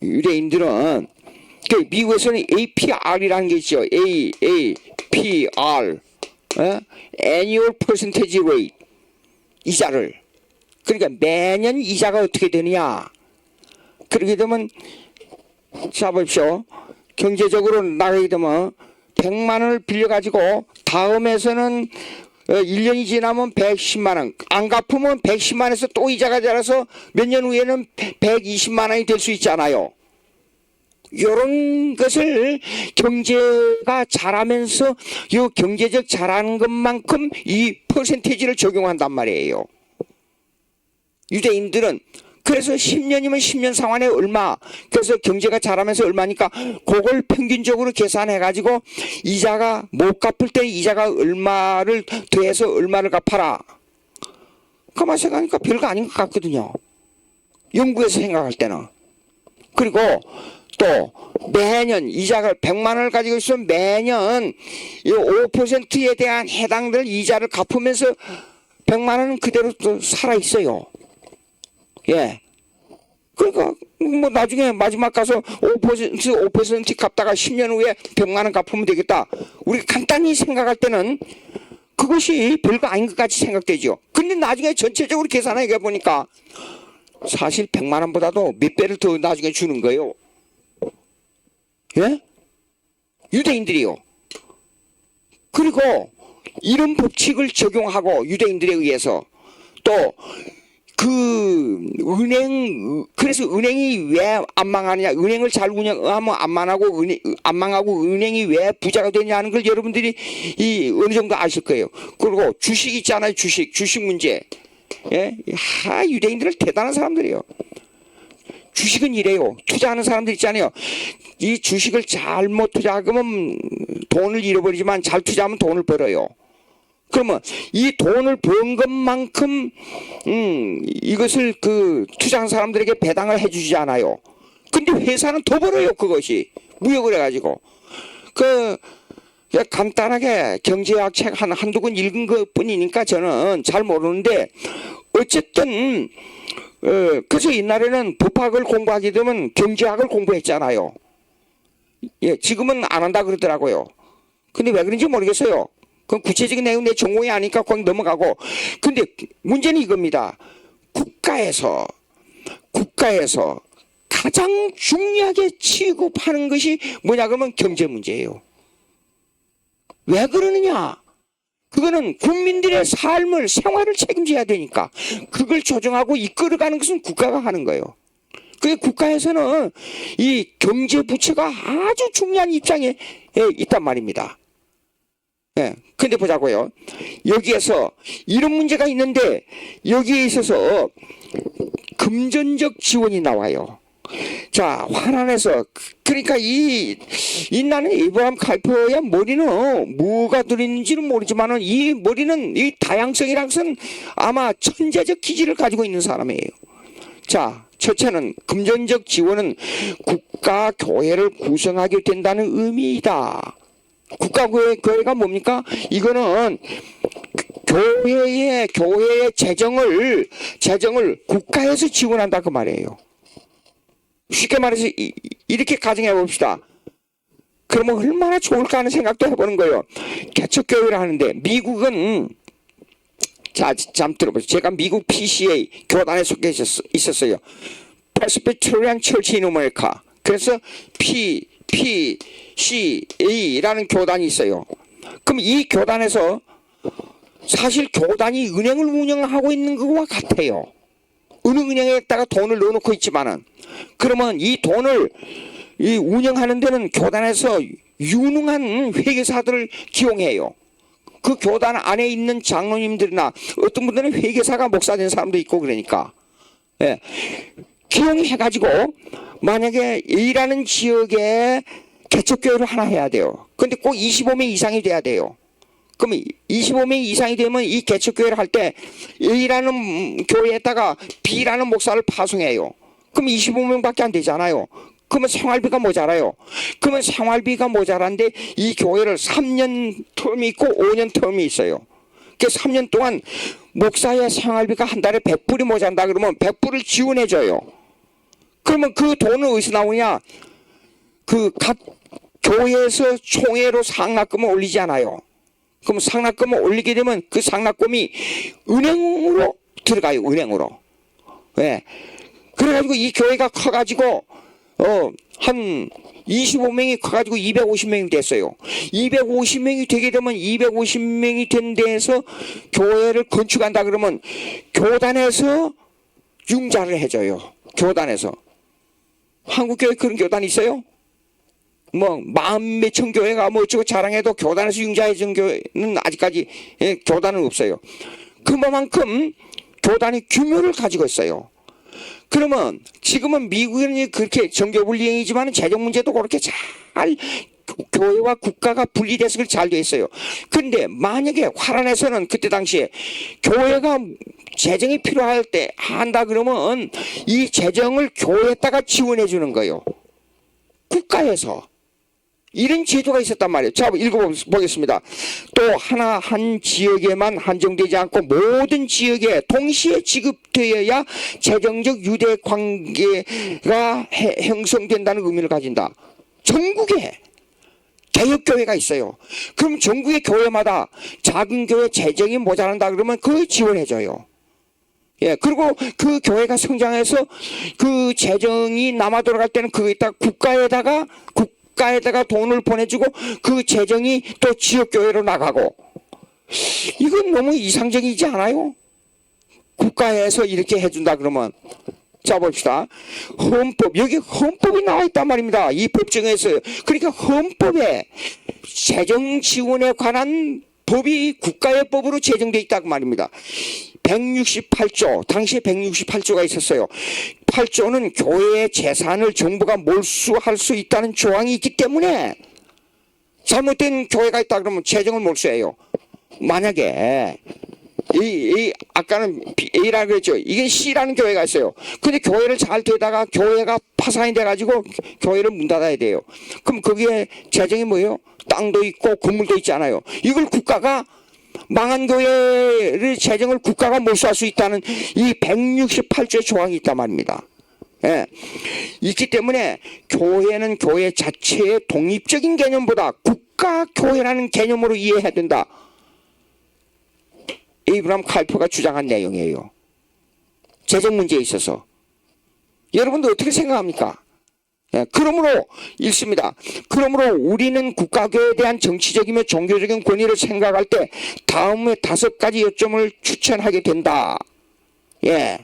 유대인들은 미국에서는 APR이라는 게 있죠. APR, Annual Percentage Rate, 이자를. 그러니까 매년 이자가 어떻게 되느냐. 그렇게 되면 자 보십시오. 경제적으로 나가게 되면 100만 원을 빌려가지고 다음에서는 1년이 지나면 110만 원. 안 갚으면 110만 원에서 또 이자가 자라서 몇 년 후에는 120만 원이 될 수 있잖아요. 이런 것을 경제가 자라면서 이 경제적 자라는 것만큼 이 퍼센테이지를 적용한단 말이에요. 유대인들은 그래서 10년이면 10년 상환에 얼마, 그래서 경제가 자라면서 얼마니까 그걸 평균적으로 계산해가지고 이자가 못 갚을 때 이자가 얼마를 더해서 얼마를 갚아라. 가만 생각하니까 별거 아닌 것 같거든요. 영국에서 생각할 때는. 그리고 또 매년 이자가 100만 원을 가지고 있으면 매년 이 5%에 대한 해당될 이자를 갚으면서 100만 원은 그대로 또 살아있어요. 예. 그러니까 뭐 나중에 마지막 가서 5% 갚다가 10년 후에 100만 원 갚으면 되겠다. 우리가 간단히 생각할 때는 그것이 별거 아닌 것 같이 생각되죠. 근데 나중에 전체적으로 계산해 보니까 사실 100만 원보다도 몇 배를 더 나중에 주는 거예요. 예? 유대인들이요. 그리고 이런 법칙을 적용하고 유대인들에 의해서 또 그래서 은행이 왜 안 망하느냐, 은행을 잘 운영하면 안 망하고 은행이 왜 부자가 되냐는 걸 여러분들이 어느 정도 아실 거예요. 그리고 주식 있잖아요. 주식 문제. 예? 유대인들은 대단한 사람들이에요. 주식은 이래요. 투자하는 사람들 있잖아요. 이 주식을 잘못 투자하면 돈을 잃어버리지만 잘 투자하면 돈을 벌어요. 그러면 이 돈을 번 것만큼 이것을 그 투자한 사람들에게 배당을 해주지 않아요. 근데 회사는 더 벌어요. 그것이 무역을 해가지고 간단하게 경제학 책 한두 권 읽은 것 뿐이니까 저는 잘 모르는데 어쨌든 그래서 옛날에는 법학을 공부하게 되면 경제학을 공부했잖아요. 예, 지금은 안 한다 그러더라고요. 근데 왜 그런지 모르겠어요. 그 구체적인 내용 내 전공이 아니까 그냥 넘어가고. 근데 문제는 이겁니다. 국가에서 가장 중요하게 취급하는 것이 뭐냐 그러면 경제 문제예요. 왜 그러느냐? 그거는 국민들의 삶을 생활을 책임져야 되니까 그걸 조정하고 이끌어가는 것은 국가가 하는 거예요. 그 국가에서는 이 경제 부처가 아주 중요한 입장에 있단 말입니다. 예, 근데 보자고요. 여기에서 이런 문제가 있는데 여기에 있어서 금전적 지원이 나와요. 자, 환란에서 그러니까 이 나는 에이브라함 칼퍼의 머리는 뭐가 들어있는지는 모르지만은 이 머리는 이 다양성이라는 것은 아마 천재적 기질을 가지고 있는 사람이에요. 자, 첫째는 금전적 지원은 국가 교회를 구성하게 된다는 의미이다. 국가교회가 뭡니까? 이거는 교회의 재정을 국가에서 지원한다 그 말이에요. 쉽게 말해서 이렇게 가정해 봅시다. 그러면 얼마나 좋을까 하는 생각도 해보는 거예요. 개척교회를 하는데 미국은 자, 잠 들어보세요. 제가 미국 PCA 교단에 속해 있었어요. Presbyterian Church in America. 그래서 PCA라는 교단이 있어요. 그럼 이 교단에서 사실 교단이 은행을 운영하고 있는 것과 같아요. 어느 은행에다가 돈을 넣어놓고 있지만은 그러면 이 돈을 운영하는 데는 교단에서 유능한 회계사들을 기용해요. 그 교단 안에 있는 장로님들이나 어떤 분들은 회계사가 목사 된 사람도 있고 그러니까 예. 기용해가지고 만약에 A라는 지역에 개척교회를 하나 해야 돼요. 근데 꼭 25명 이상이 돼야 돼요. 그럼 25명 이상이 되면 이 개척교회를 할 때 A라는 교회에다가 B라는 목사를 파송해요. 그럼 25명밖에 안 되잖아요. 그러면 생활비가 모자라요. 그러면 생활비가 모자란데 이 교회를 3년 텀이 있고 5년 텀이 있어요. 그 3년 동안 목사의 생활비가 한 달에 100불이 모자란다 그러면 100불을 지원해줘요. 그러면 그 돈은 어디서 나오냐? 그 각 교회에서 총회로 상납금을 올리지 않아요. 그럼 상납금을 올리게 되면 그 상납금이 은행으로 들어가요. 은행으로. 예. 그래가지고 이 교회가 커가지고 한 25명이 커가지고 250명이 됐어요. 250명이 되게 되면 250명이 된 데에서 교회를 건축한다 그러면 교단에서 융자를 해줘요. 교단에서. 한국교회 그런 교단 있어요? 뭐 마음 몇천 교회가 뭐 어쩌고 자랑해도 교단에서 융자해준 교회는 아직까지 교단은 없어요. 그만큼 교단이 규모를 가지고 있어요. 그러면 지금은 미국은 그렇게 정교분리행이지만 재정 문제도 그렇게 잘 교회와 국가가 분리돼서 잘 돼 있어요. 그런데 만약에 화란에서는 그때 당시에 교회가 재정이 필요할 때 한다 그러면 이 재정을 교회에다가 지원해 주는 거예요. 국가에서. 이런 제도가 있었단 말이에요. 자, 읽어보겠습니다. 또 하나 한 지역에만 한정되지 않고 모든 지역에 동시에 지급되어야 재정적 유대 관계가 형성된다는 의미를 가진다. 전국에 개혁교회가 있어요. 그럼 전국의 교회마다 작은 교회 재정이 모자란다 그러면 그걸 지원해줘요. 예, 그리고 그 교회가 성장해서 그 재정이 남아 돌아갈 때는 그거에다가 국가에다가 돈을 보내주고 그 재정이 또 지역교회로 나가고. 이건 너무 이상적이지 않아요? 국가에서 이렇게 해준다 그러면. 자, 봅시다. 헌법, 여기 헌법이 나와 있단 말입니다. 이 법정에서. 그러니까 헌법에 재정 지원에 관한 법이 국가의 법으로 제정되어 있다고 말입니다. 168조, 당시에 168조가 있었어요. 8조는 교회의 재산을 정부가 몰수할 수 있다는 조항이 있기 때문에 잘못된 교회가 있다 그러면 재정을 몰수해요. 만약에 아까는 A라고 그랬죠. 이게 C라는 교회가 있어요. 근데 교회를 잘 되다가 교회가 파산이 돼가지고 교회를 문 닫아야 돼요. 그럼 거기에 재정이 뭐예요? 땅도 있고 건물도 있잖아요. 이걸 국가가 망한 교회를 재정을 국가가 몰수할 수 있다는 이 168조의 조항이 있단 말입니다. 예. 있기 때문에 교회는 교회 자체의 독립적인 개념보다 국가 교회라는 개념으로 이해해야 된다. 에이브람 칼퍼가 주장한 내용이에요. 재정 문제에 있어서. 여러분들 어떻게 생각합니까? 예, 그러므로 읽습니다. 그러므로 우리는 국가교회에 대한 정치적이며 종교적인 권위를 생각할 때 다음의 5가지 요점을 추천하게 된다. 예.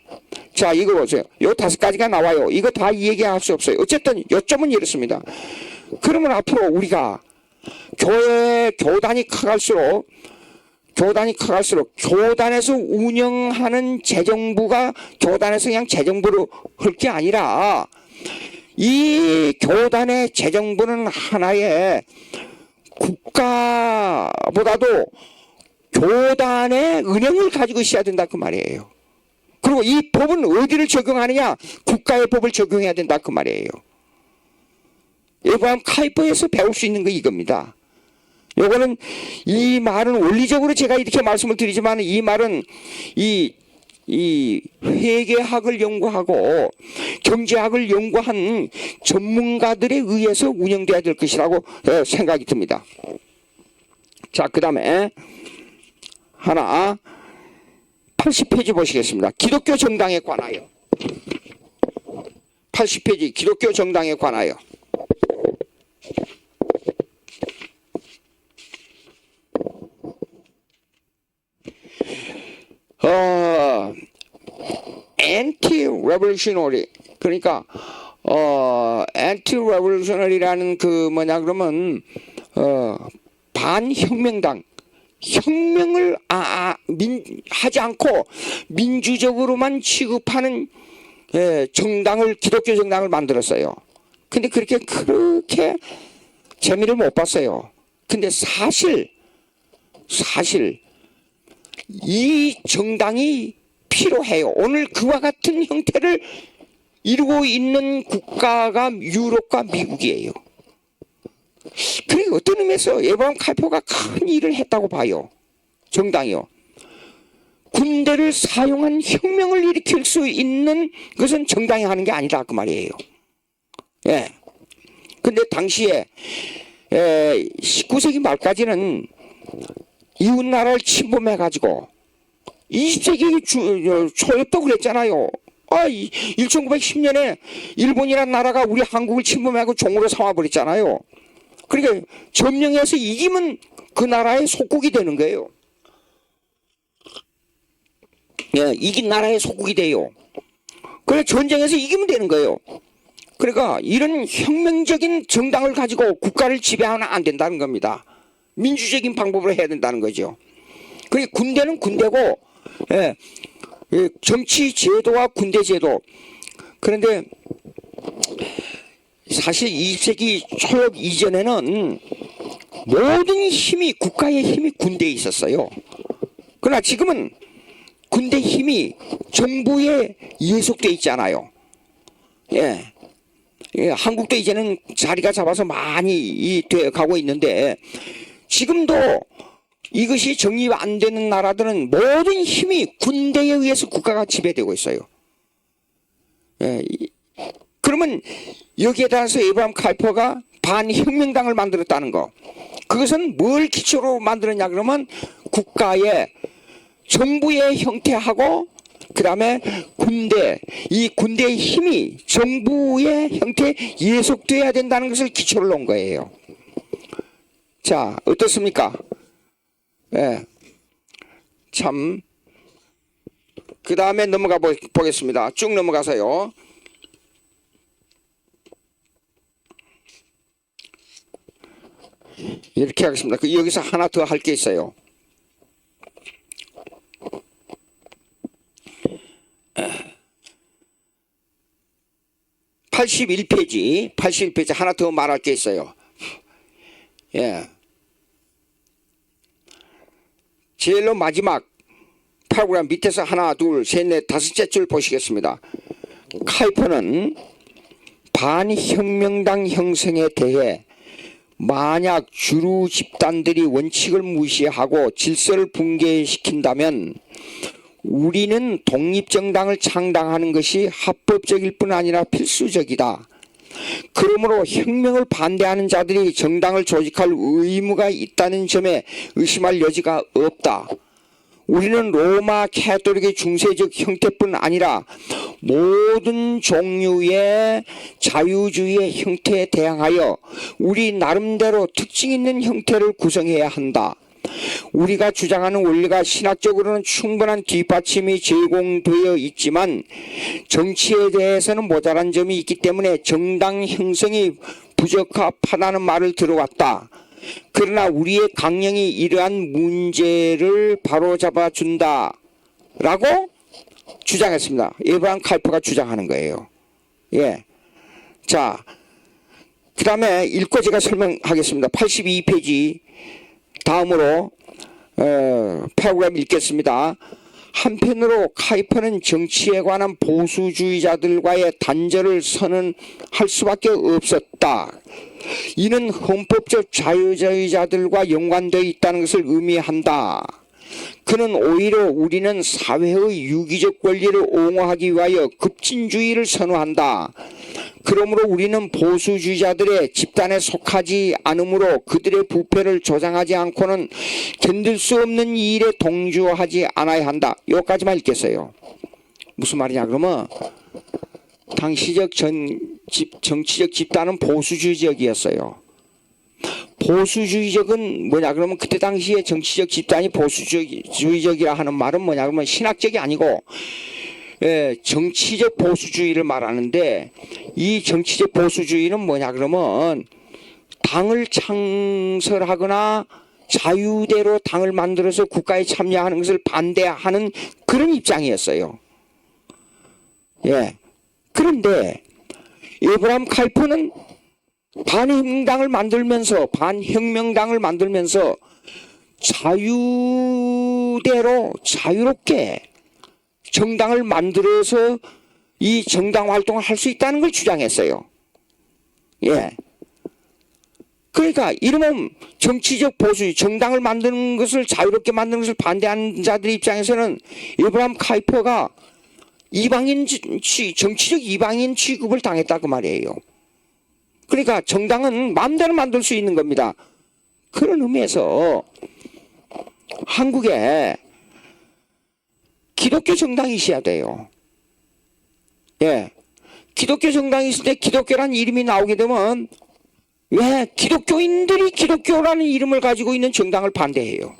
자, 이거 보세요. 요 5가지가 나와요. 이거 다 얘기할 수 없어요. 어쨌든 요점은 이렇습니다. 그러면 앞으로 우리가 교단이 커갈수록 교단에서 운영하는 재정부가 교단에서 그냥 재정부로 할 게 아니라 이 교단의 재정부는 하나의 국가보다도 교단의 은행을 가지고 있어야 된다 그 말이에요. 그리고 이 법은 어디를 적용하느냐? 국가의 법을 적용해야 된다 그 말이에요. 에브라임 칼퍼에서 배울 수 있는 거 이겁니다. 요거는 이 말은 원리적으로 제가 이렇게 말씀을 드리지만 이 말은 이 회계학을 연구하고 경제학을 연구한 전문가들에 의해서 운영돼야 될 것이라고 생각이 듭니다. 자, 그 다음에 하나 80페이지 보시겠습니다. 기독교 정당에 관하여. 80페이지 기독교 정당에 관하여. anti-revolutionary 그러니까 anti-revolutionary라는 그 뭐냐 그러면 반혁명당 혁명을 하지 않고 민주적으로만 취급하는 정당을, 기독교 정당을 만들었어요. 근데 그렇게 재미를 못 봤어요. 근데 사실 이 정당이 필요해요. 오늘 그와 같은 형태를 이루고 있는 국가가 유럽과 미국이에요. 그리고 어떤 의미에서 에브라임 칼포가 큰 일을 했다고 봐요. 정당이요. 군대를 사용한 혁명을 일으킬 수 있는 것은 정당이 하는 게 아니다 그 말이에요. 예. 근데 당시에 19세기 말까지는 이웃 나라를 침범해 가지고 20세기 초에도 그랬잖아요. 1910년에 일본이라는 나라가 우리 한국을 침범하고 종으로 삼아버렸잖아요. 그러니까 점령해서 이기면 그 나라의 속국이 되는 거예요. 예, 이긴 나라의 속국이 돼요. 그래 전쟁에서 이기면 되는 거예요. 그러니까 이런 혁명적인 정당을 가지고 국가를 지배하면 안 된다는 겁니다. 민주적인 방법으로 해야 된다는 거죠. 그리고 군대는 군대고, 정치 제도와 군대 제도. 그런데 사실 20세기 초역 이전에는 모든 힘이, 국가의 힘이 군대에 있었어요. 그러나 지금은 군대 힘이 정부에 예속돼 있잖아요. 한국도 이제는 자리가 잡아서 많이 돼 가고 있는데, 지금도 이것이 정립 안 되는 나라들은 모든 힘이 군대에 의해서 국가가 지배되고 있어요. 그러면 여기에 따라서 에브라임 칼퍼가 반혁명당을 만들었다는 거, 그것은 뭘 기초로 만들었냐 그러면 국가의, 정부의 형태하고 그 다음에 군대, 이 군대의 힘이 정부의 형태에 예속돼야 된다는 것을 기초로 놓은 거예요. 자, 어떻습니까? 참, 그 다음에 넘어가 보겠습니다. 쭉 넘어가서요. 이렇게 하겠습니다. 여기서 하나 더 할 게 있어요. 81페이지 하나 더 말할 게 있어요. 제일로 마지막 파라그램 밑에서 하나, 둘, 셋, 넷, 다섯째 줄 보시겠습니다. 칼퍼는 반혁명당 형성에 대해 만약 주류 집단들이 원칙을 무시하고 질서를 붕괴시킨다면 우리는 독립정당을 창당하는 것이 합법적일 뿐 아니라 필수적이다. 그러므로 혁명을 반대하는 자들이 정당을 조직할 의무가 있다는 점에 의심할 여지가 없다. 우리는 로마 캐톨릭의 중세적 형태뿐 아니라 모든 종류의 자유주의의 형태에 대항하여 우리 나름대로 특징 있는 형태를 구성해야 한다. 우리가 주장하는 원리가 신학적으로는 충분한 뒷받침이 제공되어 있지만 정치에 대해서는 모자란 점이 있기 때문에 정당 형성이 부적합하다는 말을 들어왔다. 그러나 우리의 강령이 이러한 문제를 바로잡아 준다 라고 주장했습니다. 에브라임 칼퍼가 주장하는 거예요. 자, 그 다음에 읽고 제가 설명하겠습니다. 82페이지 다음으로 파라그램 읽겠습니다. 한편으로 칼퍼는 정치에 관한 보수주의자들과의 단절을 선언할 수밖에 없었다. 이는 헌법적 자유주의자들과 연관되어 있다는 것을 의미한다. 그는 오히려 우리는 사회의 유기적 권리를 옹호하기 위하여 급진주의를 선호한다. 그러므로 우리는 보수주의자들의 집단에 속하지 않으므로 그들의 부패를 조장하지 않고는 견딜 수 없는 이 일에 동조하지 않아야 한다. 여기까지만 읽겠어요. 무슨 말이냐 그러면 당시적 정치적 집단은 보수주의적이었어요. 보수주의적은 뭐냐 그러면 그때 당시에 정치적 집단이 보수주의적이라 하는 말은 뭐냐 그러면 신학적이 아니고 정치적 보수주의를 말하는데, 이 정치적 보수주의는 뭐냐 그러면 당을 창설하거나 자유대로 당을 만들어서 국가에 참여하는 것을 반대하는 그런 입장이었어요. 예. 그런데 에브라임 카이퍼는 반혁명당을 만들면서 자유대로 자유롭게 정당을 만들어서 이 정당 활동을 할 수 있다는 걸 주장했어요. 예. 그러니까 이러면 정치적 보수, 정당을 만드는 것을 자유롭게 만드는 것을 반대하는 자들의 입장에서는 에브라임 카이퍼가 정치적 이방인 취급을 당했다 그 말이에요. 그러니까 정당은 마음대로 만들 수 있는 겁니다. 그런 의미에서 한국에 기독교 정당이 있어야 돼요. 예. 기독교 정당이 있을 때 기독교라는 이름이 나오게 되면 왜 기독교인들이 기독교라는 이름을 가지고 있는 정당을 반대해요?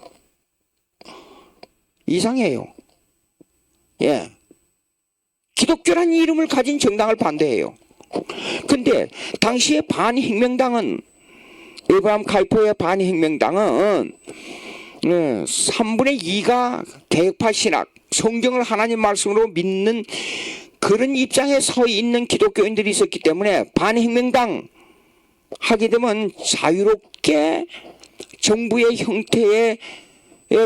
이상해요. 예. 기독교라는 이름을 가진 정당을 반대해요. 근데 당시에 반혁명당은 에브라임 카이퍼의 반혁명당은 3분의 2가 개혁파 신학, 성경을 하나님 말씀으로 믿는 그런 입장에 서 있는 기독교인들이 있었기 때문에 반혁명당 하게 되면 자유롭게 정부의 형태에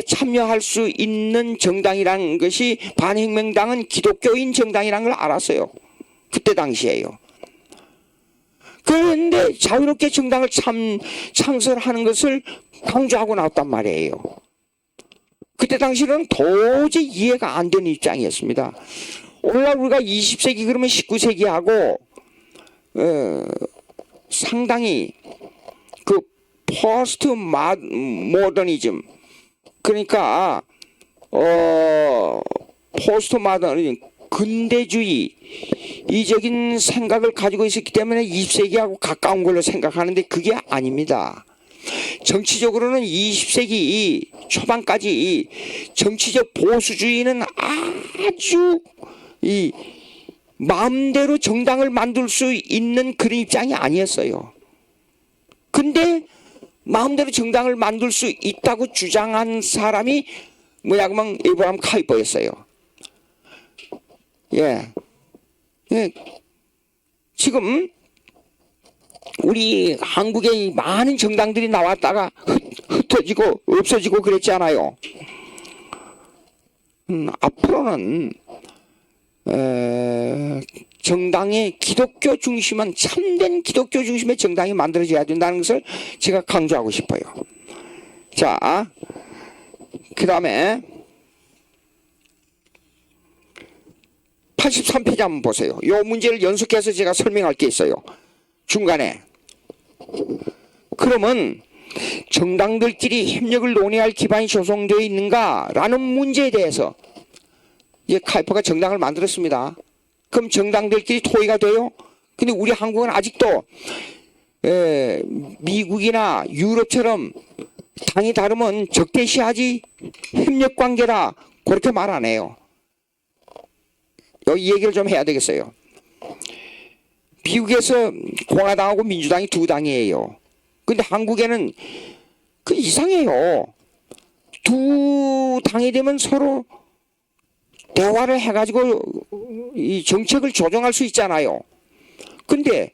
참여할 수 있는 정당이라는 것이 반혁명당은 기독교인 정당이라는 걸 알았어요. 그때 당시에요. 그런데 자유롭게 정당을 창설하는 것을 강조하고 나왔단 말이에요. 그때 당시는 도저히 이해가 안 되는 입장이었습니다. 오늘날 우리가 20세기 그러면 19세기하고 상당히 그 포스트 모더니즘, 그러니까 포스트 모더니즘, 근대주의 이적인 생각을 가지고 있었기 때문에 20세기하고 가까운 걸로 생각하는데 그게 아닙니다. 정치적으로는 20세기 초반까지 정치적 보수주의는 아주 이 마음대로 정당을 만들 수 있는 그런 입장이 아니었어요. 근데 마음대로 정당을 만들 수 있다고 주장한 사람이 뭐냐 그러면 에브라임 카이퍼였어요. 예. 예. 지금 우리 한국에 많은 정당들이 나왔다가 흩어지고 없어지고 그랬잖아요. 앞으로는 정당의 기독교 중심은 참된 기독교 중심의 정당이 만들어져야 된다는 것을 제가 강조하고 싶어요. 자, 그 다음에 83페이지 한번 보세요. 이 문제를 연속해서 제가 설명할 게 있어요. 중간에. 그러면 정당들끼리 협력을 논의할 기반이 조성되어 있는가라는 문제에 대해서 이제 카이퍼가 정당을 만들었습니다. 그럼 정당들끼리 토의가 돼요? 근데 우리 한국은 아직도 미국이나 유럽처럼 당이 다르면 적대시하지 협력관계라 그렇게 말 안 해요. 이 얘기를 좀 해야 되겠어요. 미국에서 공화당하고 민주당이 두 당이에요. 근데 한국에는 그 이상해요. 두 당이 되면 서로 대화를 해가지고 이 정책을 조정할 수 있잖아요. 근데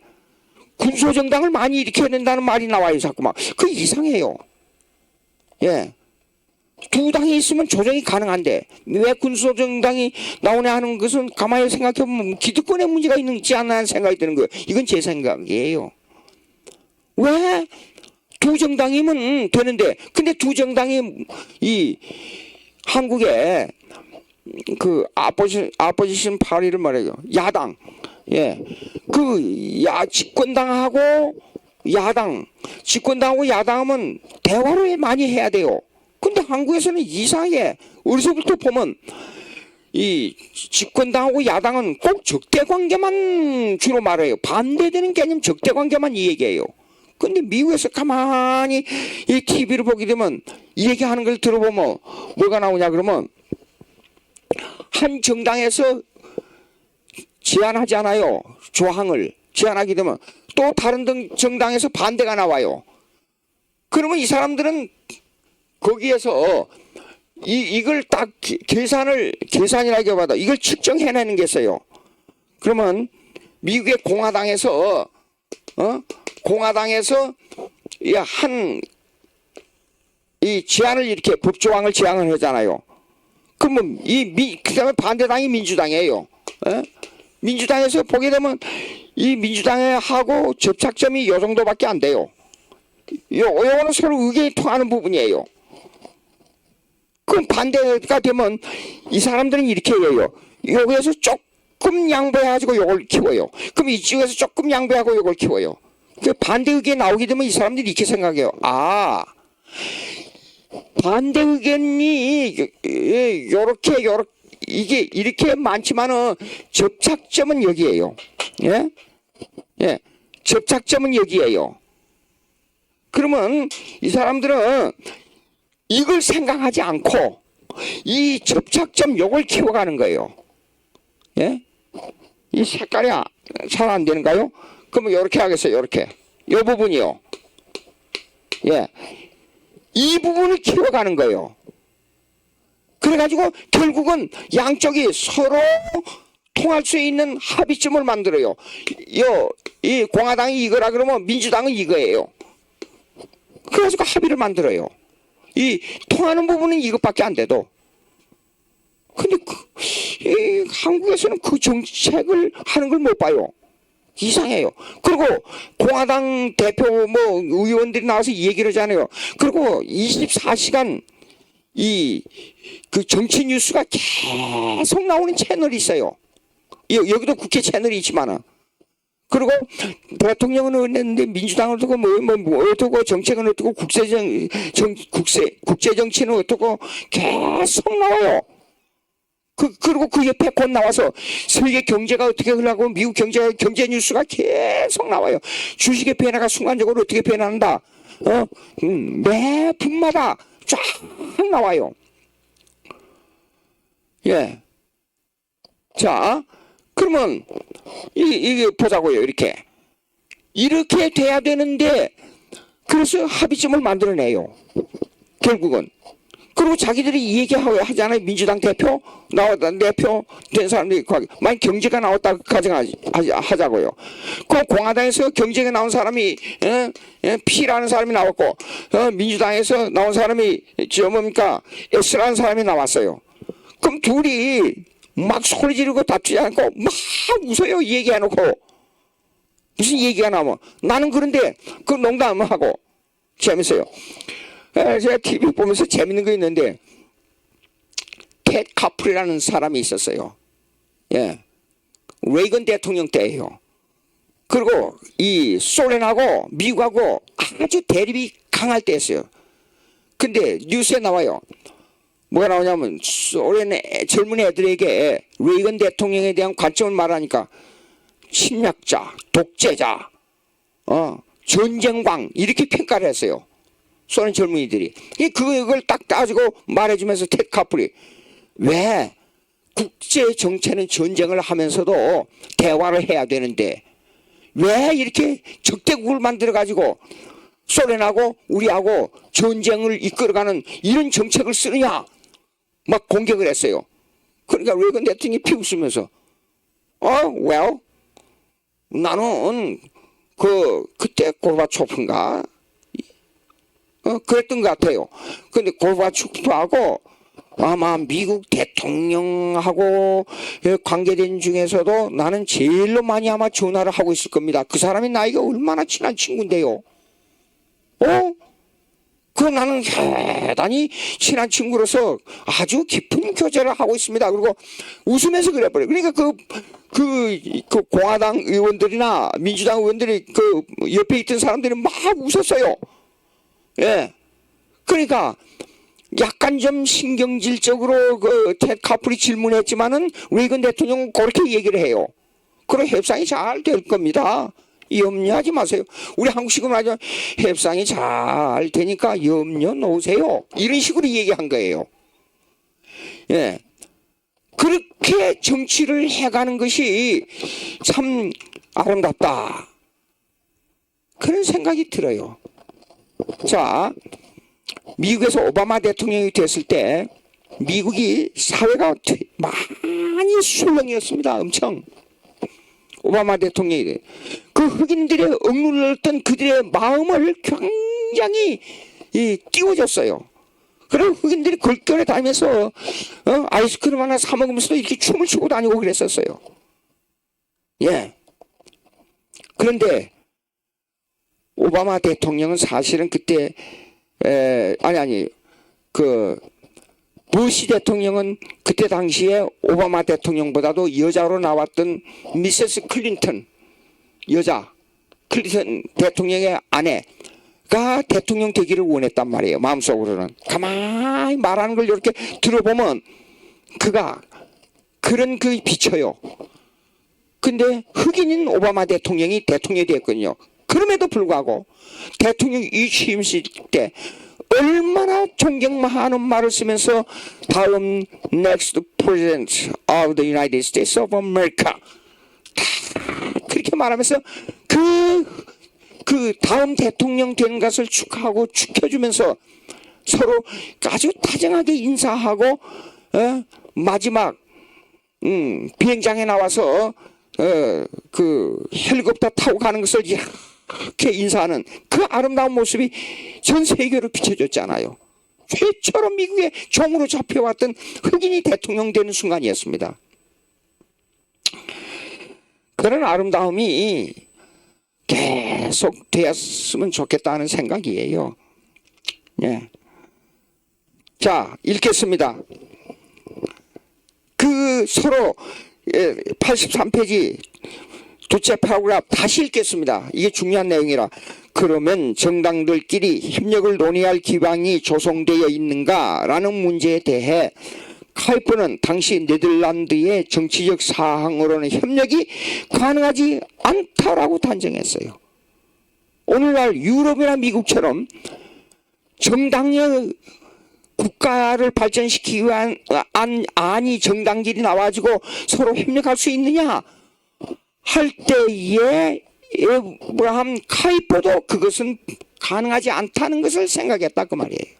군소정당을 많이 일으켜야 된다는 말이 나와요. 자꾸만. 그 이상해요. 예. 두 당이 있으면 조정이 가능한데 왜 군소정당이 나오냐 하는 것은 가만히 생각해보면 기득권의 문제가 있지 않나 하는 생각이 드는 거예요. 이건 제 생각이에요. 왜 두 정당이면 되는데 근데 두 정당이 이 한국에 그 아포지션 파리를 말해요. 야당. 예. 집권당하고 야당. 집권당하고 야당하면 대화를 많이 해야 돼요. 근데 한국에서는 이상하게 어디서부터 보면 이 집권당하고 야당은 꼭 적대관계만 주로 말해요. 반대되는 개념 적대관계만 이 얘기해요. 근데 미국에서 가만히 이 TV를 보게 되면 이 얘기하는 걸 들어보면 뭐가 나오냐 그러면 한 정당에서 제안하잖아요. 조항을 제안하게 되면 또 다른 정당에서 반대가 나와요. 그러면 이 사람들은 거기에서 이걸 딱 계산이라기보다 이걸 측정해내는 게 있어요. 그러면 미국의 공화당에서 이 제안을 이렇게 법조항을 제안을 하잖아요. 그러면 그다음에 반대당이 민주당이에요. 민주당에서 보게 되면 이 민주당하고 접착점이 요 정도밖에 안 돼요. 요거는 서로 의견이 통하는 부분이에요. 그럼 반대가 되면 이 사람들은 이렇게 해요. 여기에서 조금 양보해가지고 요걸 키워요. 그럼 이쪽에서 조금 양보하고 요걸 키워요. 그 반대 의견이 나오게 되면 이 사람들이 이렇게 생각해요. 반대 의견이 요렇게 이게 이렇게 많지만은 접착점은 여기에요. 예, 접착점은 여기에요. 그러면 이 사람들은 이걸 생각하지 않고 이 접착점 요걸 키워가는 거예요. 예? 이 색깔이 잘 안 되는가요? 그러면 요렇게 하겠어요. 요렇게. 요 부분이요. 예. 이 부분을 키워가는 거예요. 그래가지고 결국은 양쪽이 서로 통할 수 있는 합의점을 만들어요. 이 공화당이 이거라 그러면 민주당은 이거예요. 그래가지고 합의를 만들어요. 이 통하는 부분은 이것밖에 안 돼도. 근데 한국에서는 그 정책을 하는 걸 못 봐요. 이상해요. 그리고 공화당 대표 의원들이 나와서 이 얘기를 하잖아요. 그리고 24시간 그 정치 뉴스가 계속 나오는 채널이 있어요. 여기도 국회 채널이 있지만은. 그리고 대통령은 어땠는데 민주당은 어떻고 어떻고 정책은 어떻고 국제 정치는 어떻고 계속 나와요. 그리고 그 옆에 곧 나와서 세계 경제가 어떻게 흘러가고 미국 경제 뉴스가 계속 나와요. 주식의 변화가 순간적으로 어떻게 변한다. 매 분마다 쫙 나와요. 예. 자, 그러면 이게 보자고요. 이렇게 돼야 되는데 그래서 합의점을 만들어내요. 결국은. 그리고 자기들이 이 얘기 하잖아요. 민주당 대표 된 사람들이 만약 경제가 나왔다 하자고요. 그 공화당에서 경제가 나온 사람이 P라는 사람이 나왔고 민주당에서 나온 사람이 S라는 사람이 나왔어요. 그럼 둘이 막 소리 지르고 다투지 않고 막 웃어요. 이 얘기해놓고 무슨 얘기가 나오면 나는 그런데 그 농담하고 재밌어요. 제가 TV 보면서 재밌는 거 있는데 텟 카프리라는 사람이 있었어요. 예, 레이건 대통령 때예요. 그리고 이 소련하고 미국하고 아주 대립이 강할 때였어요. 근데 뉴스에 나와요. 뭐가 나오냐면 소련의 젊은 애들에게 레이건 대통령에 대한 관점을 말하니까 침략자, 독재자, 전쟁광 이렇게 평가를 했어요. 소련 젊은이들이. 그걸 딱 따지고 말해주면서 텟 카프리 왜 국제 정체는 전쟁을 하면서도 대화를 해야 되는데 왜 이렇게 적대국을 만들어 가지고 소련하고 우리하고 전쟁을 이끌어가는 이런 정책을 쓰느냐 막 공격을 했어요. 그러니까 레이건 대통령이 피웃으면서 well 나는 그때 고르바초프인가 그랬던 것 같아요. 근데 고르바초프하고 아마 미국 대통령하고 관계된 중에서도 나는 제일로 많이 아마 전화를 하고 있을 겁니다. 그 사람이 나이가 얼마나 친한 친구인데요. 그 나는 대단히 친한 친구로서 아주 깊은 교제를 하고 있습니다. 그리고 웃으면서 그래버려요. 그러니까 그 공화당 의원들이나 민주당 의원들이 그 옆에 있던 사람들이 막 웃었어요. 예. 그러니까 약간 좀 신경질적으로 텟 카프리 질문했지만은 레이건 대통령은 그렇게 얘기를 해요. 그럼 협상이 잘 될 겁니다. 염려하지 마세요. 우리 한국식으로 말하자면 협상이 잘 되니까 염려 놓으세요. 이런 식으로 얘기한 거예요. 예. 그렇게 정치를 해가는 것이 참 아름답다. 그런 생각이 들어요. 자, 미국에서 오바마 대통령이 됐을 때 미국이 사회가 많이 술렁이었습니다. 엄청. 오바마 대통령이 그 흑인들의 억눌렀던 그들의 마음을 굉장히 띄워줬어요. 그리고 흑인들이 걸결에 다니면서 아이스크림 하나 사 먹으면서도 이렇게 춤을 추고 다니고 그랬었어요. 예. 그런데 오바마 대통령은 사실은 그때 그 부시 대통령은 그때 당시에 오바마 대통령보다도 여자로 나왔던 미세스 클린턴, 여자 클린턴 대통령의 아내가 대통령 되기를 원했단 말이에요. 마음속으로는. 가만히 말하는 걸 이렇게 들어보면 그가 그런 그 비춰요. 근데 흑인인 오바마 대통령이 대통령이 됐거든요. 그럼에도 불구하고 대통령 이 취임식 때 얼마나 존경하는 말을 쓰면서 다음 next president of the United States of America 다 그렇게 말하면서 그 다음 대통령 되는 것을 축하하고 축해주면서 서로 아주 다정하게 인사하고 마지막 비행장에 나와서 그 헬리콥터 타고 가는 것을 이렇게 인사하는 그 아름다운 모습이 전 세계로 비춰졌잖아요. 최초로 미국의 종으로 잡혀왔던 흑인이 대통령 되는 순간이었습니다. 그런 아름다움이 계속 되었으면 좋겠다는 생각이에요. 예. 자, 읽겠습니다. 그 서로 83페이지 둘째 파라그래프 다시 읽겠습니다. 이게 중요한 내용이라. 그러면 정당들끼리 협력을 논의할 기반이 조성되어 있는가라는 문제에 대해 카이퍼는 당시 네덜란드의 정치적 사항으로는 협력이 가능하지 않다라고 단정했어요. 오늘날 유럽이나 미국처럼 정당의 국가를 발전시키기 위한 안이 정당끼리 나와가지고 서로 협력할 수 있느냐 할 때에 에브라함 카이퍼도 그것은 가능하지 않다는 것을 생각했다 그 말이에요.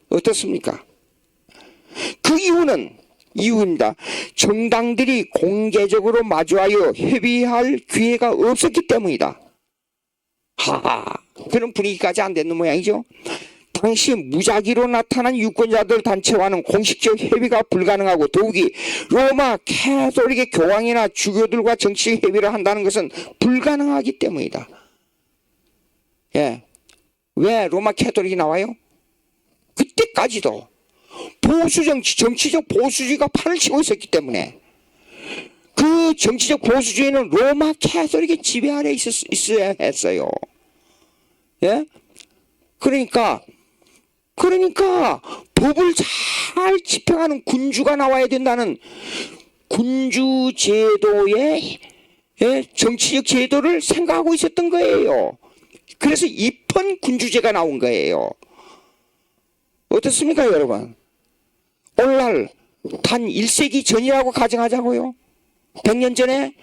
어떻습니까? 그 이유입니다. 정당들이 공개적으로 마주하여 협의할 기회가 없었기 때문이다. 그런 분위기까지 안 됐는 모양이죠. 당시 무작위로 나타난 유권자들 단체와는 공식적 협의가 불가능하고 더욱이 로마 캐톨릭의 교황이나 주교들과 정치적 협의를 한다는 것은 불가능하기 때문이다. 예. 왜 로마 캐톨릭이 나와요? 그때까지도 정치적 보수주의가 판을 치고 있었기 때문에 그 정치적 보수주의는 로마 캐톨릭의 지배 아래 있어야 했어요. 예? 그러니까 법을 잘 집행하는 군주가 나와야 된다는 군주 제도의 정치적 제도를 생각하고 있었던 거예요. 그래서 입헌 군주제가 나온 거예요. 어떻습니까 여러분? 오늘날 단 1세기 전이라고 가정하자고요. 100년 전에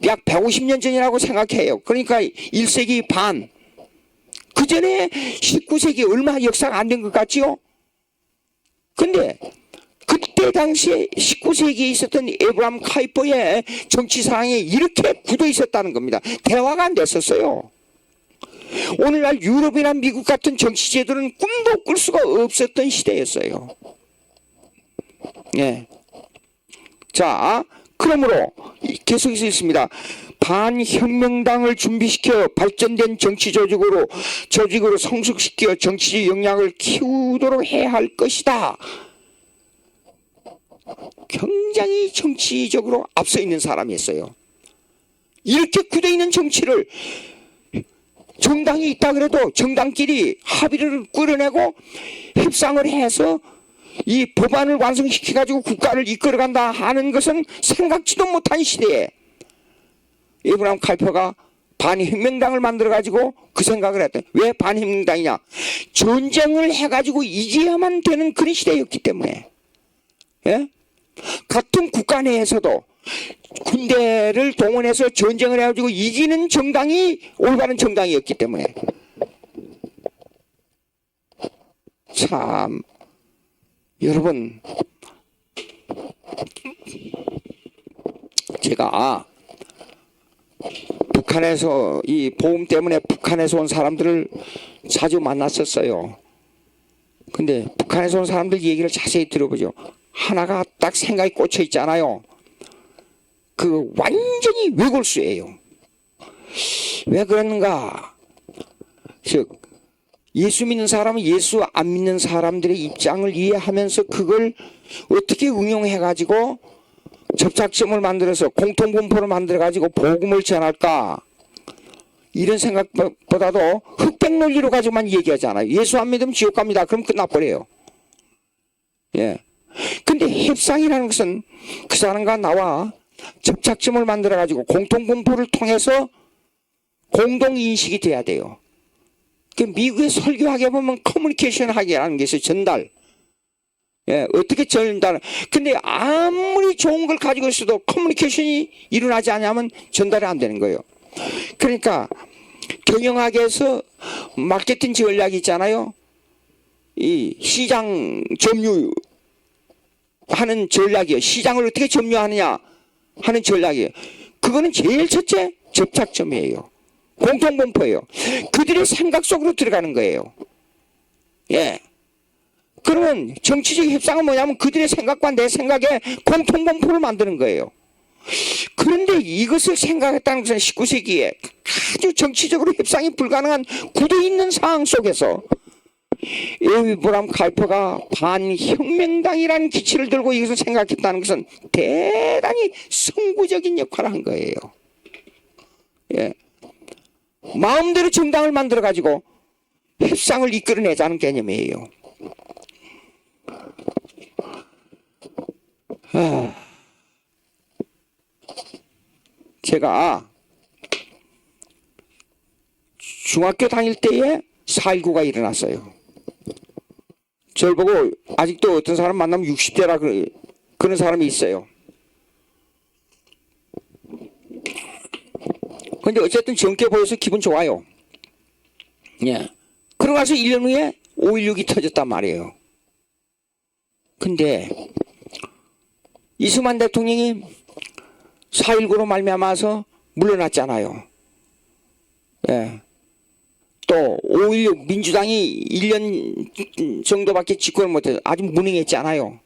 약 150년 전이라고 생각해요. 그러니까 1세기 반. 그 전에 19세기 얼마 역사가 안 된 것 같지요? 근데 그때 당시에 19세기에 있었던 에브라함 카이퍼의 정치 상황에 이렇게 굳어 있었다는 겁니다. 대화가 안 됐었어요. 오늘날 유럽이나 미국 같은 정치 제도는 꿈도 꿀 수가 없었던 시대였어요. 예. 자, 그러므로 계속해서 있습니다. 반혁명당을 준비시켜 발전된 정치 조직으로 성숙시켜 정치적 역량을 키우도록 해야 할 것이다. 굉장히 정치적으로 앞서 있는 사람이었어요. 이렇게 굳어있는 정치를 정당이 있다 그래도 정당끼리 합의를 꾸려내고 협상을 해서 이 법안을 완성시켜 가지고 국가를 이끌어간다 하는 것은 생각지도 못한 시대에 에브라함 카이퍼가 반혁명당을 만들어 가지고 그 생각을 했대. 왜 반혁명당이냐? 전쟁을 해 가지고 이겨야만 되는 그런 시대였기 때문에. 예? 같은 국가 내에서도 군대를 동원해서 전쟁을 해가지고 이기는 정당이 올바른 정당이었기 때문에. 참 여러분, 제가 북한에서 이 보험 때문에 북한에서 온 사람들을 자주 만났었어요. 근데 북한에서 온 사람들 얘기를 자세히 들어보죠. 하나가 딱 생각이 꽂혀 있잖아요. 그 완전히 외골수예요. 왜 그러는가? 즉 예수 믿는 사람은 예수 안 믿는 사람들의 입장을 이해하면서 그걸 어떻게 응용해가지고 접착점을 만들어서 공통분포를 만들어가지고 복음을 전할까? 이런 생각보다도 흑백 논리로 가지고만 얘기하잖아요. 예수 안 믿으면 지옥 갑니다. 그럼 끝나버려요. 예. 근데 협상이라는 것은 그 사람과 나와 접착점을 만들어가지고 공통분포를 통해서 공동인식이 돼야 돼요. 그 미국에 설교하게 보면 커뮤니케이션 하게 하는 게 있어요. 전달. 예, 어떻게 전달. 근데 아무리 좋은 걸 가지고 있어도 커뮤니케이션이 일어나지 않으면 전달이 안 되는 거예요. 그러니까 경영학에서 마케팅 전략이 있잖아요. 이 시장 점유하는 전략이에요. 시장을 어떻게 점유하느냐 하는 전략이에요. 그거는 제일 첫째 접착점이에요. 공통분포예요. 그들의 생각 속으로 들어가는 거예요. 예. 그러면 정치적 협상은 뭐냐면 그들의 생각과 내 생각에 공통분포를 만드는 거예요. 그런데 이것을 생각했다는 것은 19세기에 아주 정치적으로 협상이 불가능한 굳어 있는 상황 속에서 에이브람 칼퍼가 반혁명당이라는 기치를 들고 이것을 생각했다는 것은 대단히 선구적인 역할을 한 거예요. 예. 마음대로 정당을 만들어 가지고 협상을 이끌어내자는 개념이에요. 제가 중학교 다닐 때에 4.19가 일어났어요. 저를 보고 아직도 어떤 사람 만나면 60대라 그런 사람이 있어요. 근데 어쨌든 젊게 보여서 기분 좋아요. 예. 그러고 나서 1년 후에 5.16이 터졌단 말이에요. 근데 이승만 대통령이 4.19로 말미암아서 물러났잖아요. 예. 또 5.16 민주당이 1년 정도밖에 집권을 못해서 아주 무능했잖아요.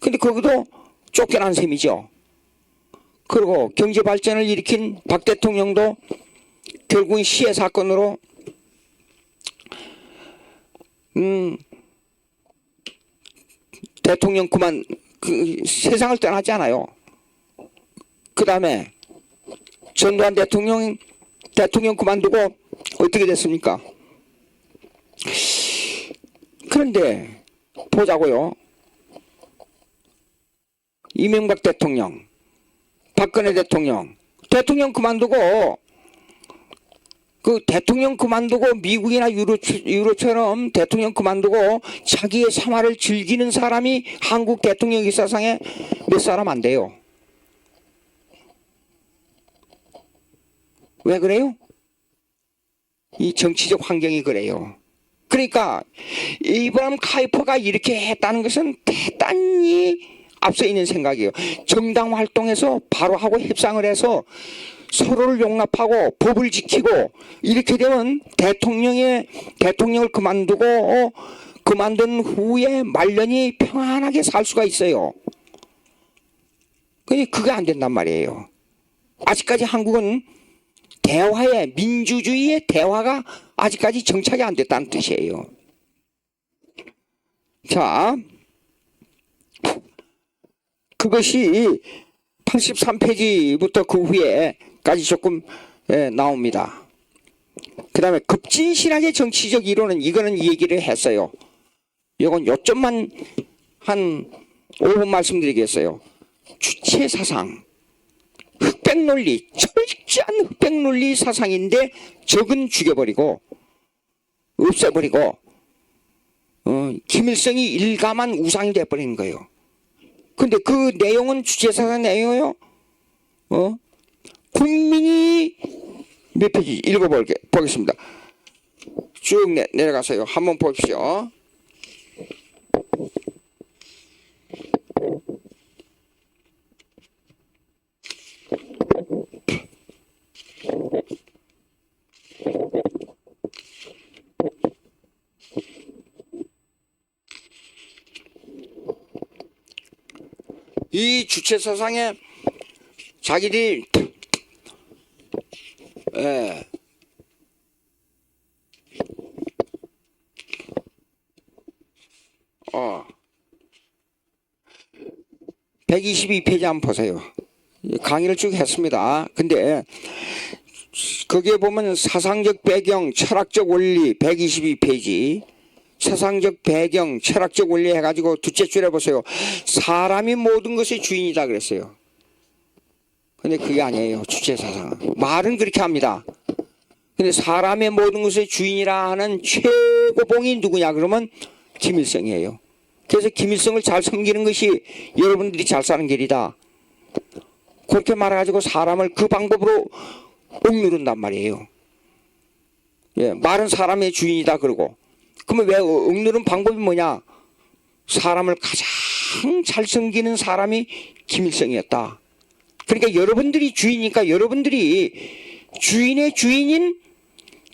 근데 거기도 쫓겨난 셈이죠. 그리고 경제 발전을 일으킨 박 대통령도 결국은 시해 사건으로 대통령 그만 세상을 떠났잖아요. 그 다음에 전두환 대통령 그만두고 어떻게 됐습니까? 그런데 보자고요. 이명박 대통령, 박근혜 대통령 그만두고 그 대통령 그만두고 미국이나 유로처럼 대통령 그만두고 자기의 생활을 즐기는 사람이 한국 대통령 역사상에 몇 사람 안 돼요. 왜 그래요? 이 정치적 환경이 그래요. 그러니까 에이브람 카이퍼가 이렇게 했다는 것은 대단히 앞서 있는 생각이에요. 정당 활동에서 바로 하고 협상을 해서 서로를 용납하고 법을 지키고 이렇게 되면 대통령을 그만둔 후에 말년이 평안하게 살 수가 있어요. 근데 그게 안 된단 말이에요. 아직까지 한국은 민주주의의 대화가 아직까지 정착이 안 됐다는 뜻이에요. 자, 그것이 83페이지부터 그 후에까지 조금 나옵니다. 그 다음에 급진실하게 정치적 이론은 이거는 얘기를 했어요. 이건 요점만 한 5분 말씀드리겠어요. 주체사상, 흑백논리, 철저한 흑백논리 사상인데 적은 죽여버리고 없애버리고 김일성이 일감한 우상이 돼버리는 거예요. 근데 그 내용은 주체사상 내용이에요. 국민이 몇 페이지 읽어보겠습니다. 쭉 내려가세요. 한번 보십시오. 이 주체사상에 자기들이 예, 122페이지 한번 보세요. 강의를 쭉 했습니다. 근데 거기에 보면 사상적 배경, 철학적 원리 122페이지 사상적 배경, 철학적 원리 해가지고 둘째 줄에 보세요. 사람이 모든 것의 주인이다 그랬어요. 근데 그게 아니에요. 주체사상은. 말은 그렇게 합니다. 근데 사람의 모든 것의 주인이라 하는 최고봉이 누구냐 그러면 김일성이에요. 그래서 김일성을 잘 섬기는 것이 여러분들이 잘 사는 길이다. 그렇게 말해가지고 사람을 그 방법으로 억누른단 말이에요. 예, 말은 사람의 주인이다 그러고. 그러면 왜 억누른 방법이 뭐냐? 사람을 가장 잘 섬기는 사람이 김일성이었다. 그러니까 여러분들이 주인이니까 여러분들이 주인의 주인인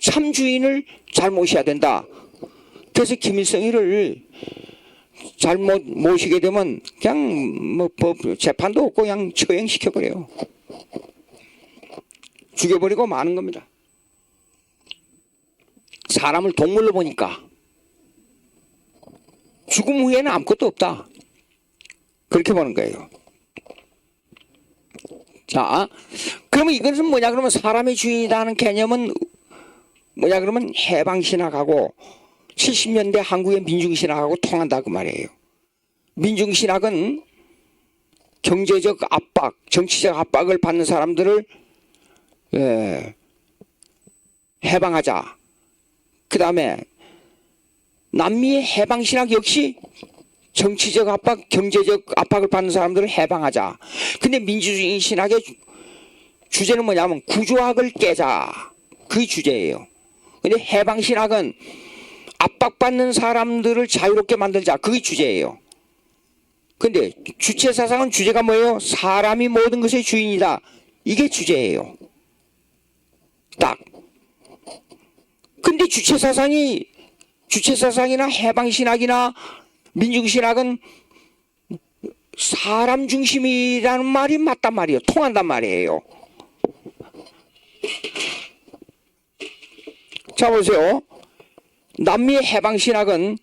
참 주인을 잘 모셔야 된다. 그래서 김일성이를 잘못 모시게 되면 그냥 뭐 재판도 없고 그냥 처형시켜버려요. 죽여버리고 마는 겁니다. 사람을 동물로 보니까 죽음 후에는 아무것도 없다. 그렇게 보는 거예요. 자, 그러면 이것은 뭐냐 그러면 사람의 주인이라는 개념은 뭐냐 그러면 해방신학하고 70년대 한국의 민중신학하고 통한다 그 말이에요. 민중신학은 경제적 압박, 정치적 압박을 받는 사람들을 해방하자. 그 다음에 남미의 해방신학 역시 정치적 압박, 경제적 압박을 받는 사람들을 해방하자. 근데 민주주의 신학의 주제는 뭐냐면 구조학을 깨자. 그게 주제예요. 근데 해방신학은 압박받는 사람들을 자유롭게 만들자. 그게 주제예요. 근데 주체사상은 주제가 뭐예요? 사람이 모든 것의 주인이다. 이게 주제예요. 딱. 근데 주체사상이나 해방신학이나 민중신학은 사람 중심이라는 말이 맞단 말이에요. 통한단 말이에요. 자 보세요. 남미의 해방신학은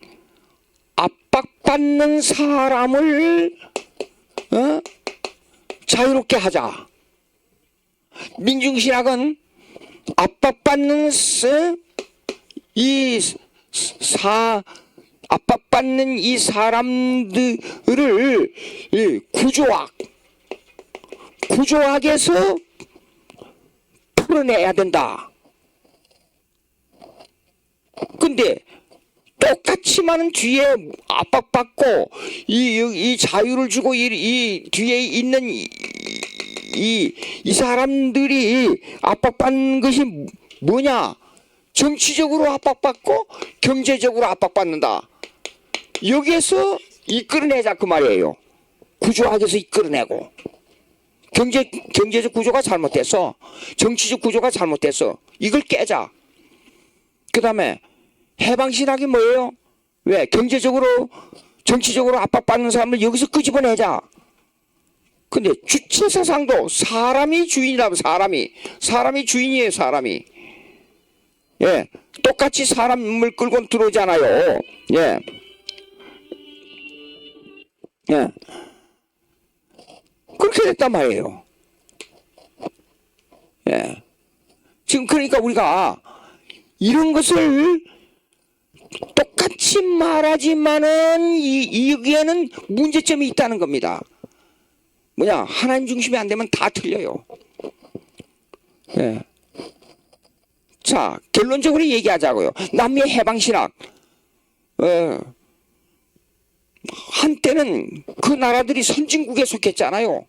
압박받는 사람을 자유롭게 하자. 민중신학은 압박받는 압박받는 이 사람들을 구조학에서 풀어내야 된다. 근데 똑같지만은 뒤에 압박받고 이 자유를 주고 이 뒤에 있는 이 사람들이 압박받는 것이 뭐냐? 정치적으로 압박받고 경제적으로 압박받는다. 여기에서 이끌어내자 그 말이에요. 구조학에서 이끌어내고 경제적 구조가 잘못됐어. 정치적 구조가 잘못됐어. 이걸 깨자. 그 다음에 해방신학이 뭐예요? 왜? 경제적으로 정치적으로 압박받는 사람을 여기서 끄집어내자. 근데 주체사상도 사람이 주인이라면 사람이 주인이에요. 사람이. 예, 똑같이 사람을 끌고 들어오잖아요. 예. 예. 그렇게 됐단 말이에요. 예. 지금 그러니까 우리가 이런 것을 똑같이 말하지만은 여기에는 문제점이 있다는 겁니다. 뭐냐? 하나님 중심이 안 되면 다 틀려요. 예. 자, 결론적으로 얘기하자고요. 남미의 해방신학. 한때는 그 나라들이 선진국에 속했잖아요.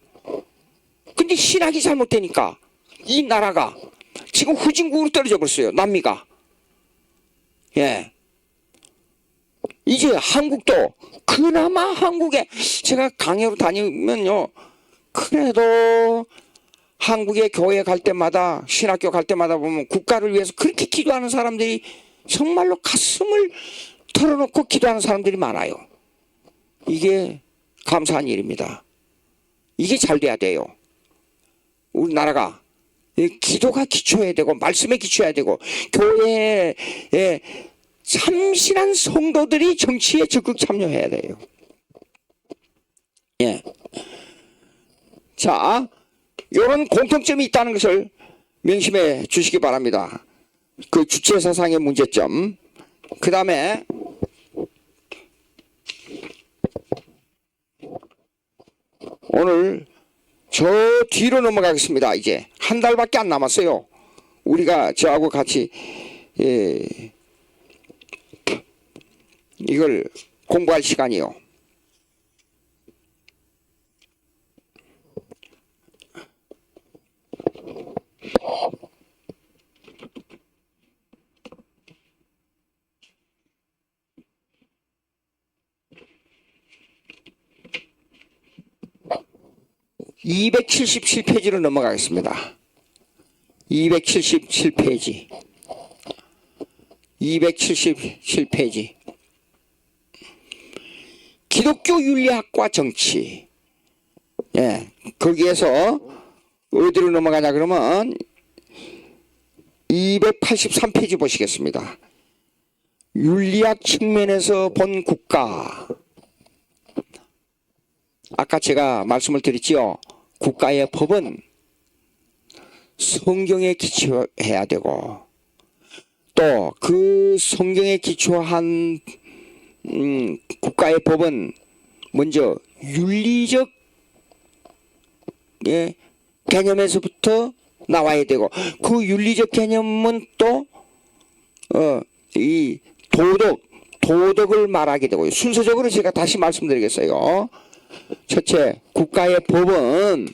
근데 신학이 잘못되니까 이 나라가 지금 후진국으로 떨어져 버렸어요. 남미가. 예. 이제 한국도 그나마 한국에 제가 강의로 다니면요. 그래도 한국의 교회 갈 때마다 신학교 갈 때마다 보면 국가를 위해서 그렇게 기도하는 사람들이 정말로 가슴을 털어놓고 기도하는 사람들이 많아요. 이게 감사한 일입니다. 이게 잘 돼야 돼요. 우리나라가 기도가 기초해야 되고 말씀에 기초해야 되고 교회에 참신한 성도들이 정치에 적극 참여해야 돼요. 예. 자, 이런 공통점이 있다는 것을 명심해 주시기 바랍니다. 그 주체 사상의 문제점. 그 다음에 오늘 저 뒤로 넘어가겠습니다. 이제 한 달밖에 안 남았어요. 우리가 저하고 같이 이걸 공부할 시간이요. (277페이지로) 넘어가겠습니다. 277페이지. 277페이지. 기독교 윤리학과 정치. 예, 거기에서 어디로 넘어가냐 그러면 283페이지 보시겠습니다. 윤리학 측면에서 본 국가. 아까 제가 말씀을 드렸지요. 국가의 법은 성경에 기초해야 되고 또 그 성경에 기초한 국가의 법은 먼저 윤리적 개념에서부터 나와야 되고 그 윤리적 개념은 또 이 도덕을 말하게 되고요. 순서적으로 제가 다시 말씀드리겠어요. 첫째, 국가의 법은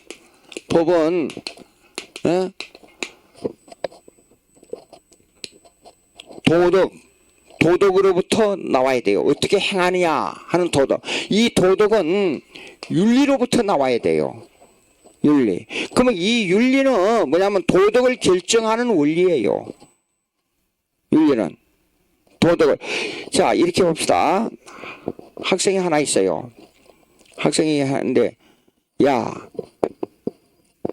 도덕으로부터 나와야 돼요. 어떻게 행하느냐 하는 도덕. 이 도덕은 윤리로부터 나와야 돼요. 윤리. 그러면 이 윤리는 뭐냐면 도덕을 결정하는 원리예요. 윤리는 도덕을. 자, 이렇게 봅시다. 학생이 하나 있어요. 학생이 하는데, 야,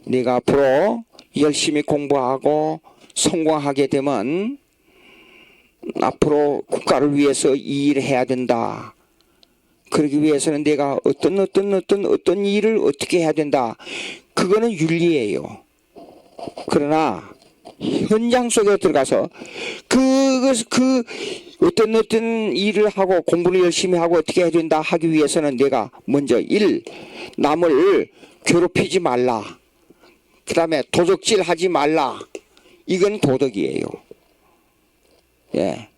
네가 앞으로 열심히 공부하고 성공하게 되면 앞으로 국가를 위해서 이 일을 해야 된다. 그러기 위해서는 내가 어떤 일을 어떻게 해야 된다. 그거는 윤리예요. 그러나 현장 속에 들어가서 어떤 일을 하고 공부를 열심히 하고 어떻게 해야 된다 하기 위해서는 내가 먼저 남을 괴롭히지 말라. 그 다음에 도적질 하지 말라. 이건 도덕이에요. 예.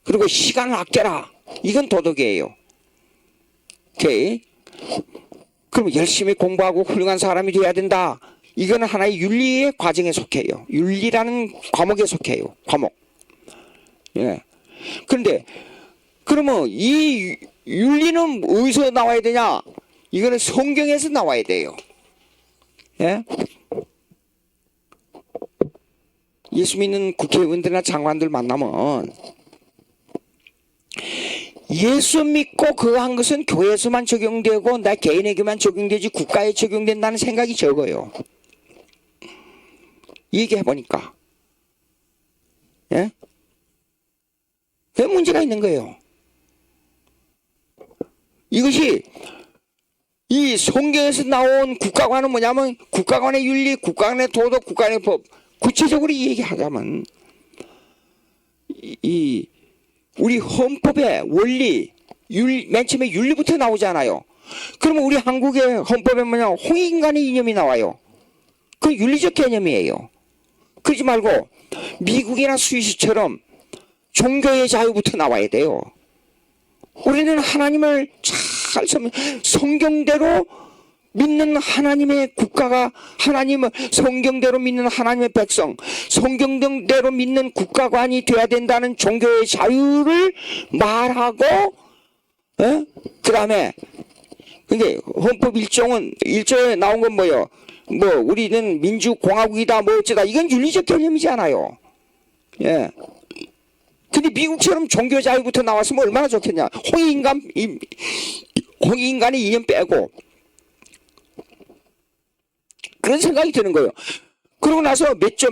그리고 시간을 아껴라. 이건 도덕이에요. 오케이. 그럼 열심히 공부하고 훌륭한 사람이 되어야 된다. 이거는 하나의 윤리의 과정에 속해요. 윤리라는 과목에 속해요. 과목. 예. 그런데 그러면 이 윤리는 어디서 나와야 되냐? 이거는 성경에서 나와야 돼요. 예? 예수 믿는 국회의원들이나 장관들 만나면 예수 믿고 그거 한 것은 교회에서만 적용되고 나 개인에게만 적용되지 국가에 적용된다는 생각이 적어요. 얘기해보니까. 예? 왜 문제가 있는 거예요? 이것이 이 성경에서 나온 국가관은 뭐냐면 국가관의 윤리, 국가관의 도덕, 국가관의 법. 구체적으로 얘기하자면 우리 헌법의 원리, 맨 처음에 윤리부터 나오잖아요. 그러면 우리 한국의 헌법에 뭐냐 홍익인간의 이념이 나와요. 그 윤리적 개념이에요. 그러지 말고 미국이나 스위스처럼 종교의 자유부터 나와야 돼요. 우리는 하나님을 잘 성경대로 믿는 하나님의 국가가 하나님을 성경대로 믿는 하나님의 백성, 성경대로 믿는 국가관이 돼야 된다는 종교의 자유를 말하고, 그 다음에 근데 헌법 1조에 나온 건 뭐예요? 뭐 우리는 민주공화국이다 뭐 어쩌다, 이건 윤리적 개념이잖아요. 예. 근데 미국처럼 종교 자유부터 나왔으면 얼마나 좋겠냐. 홍익인간이 2년 빼고 그런 생각이 드는 거예요. 그러고 나서 몇 조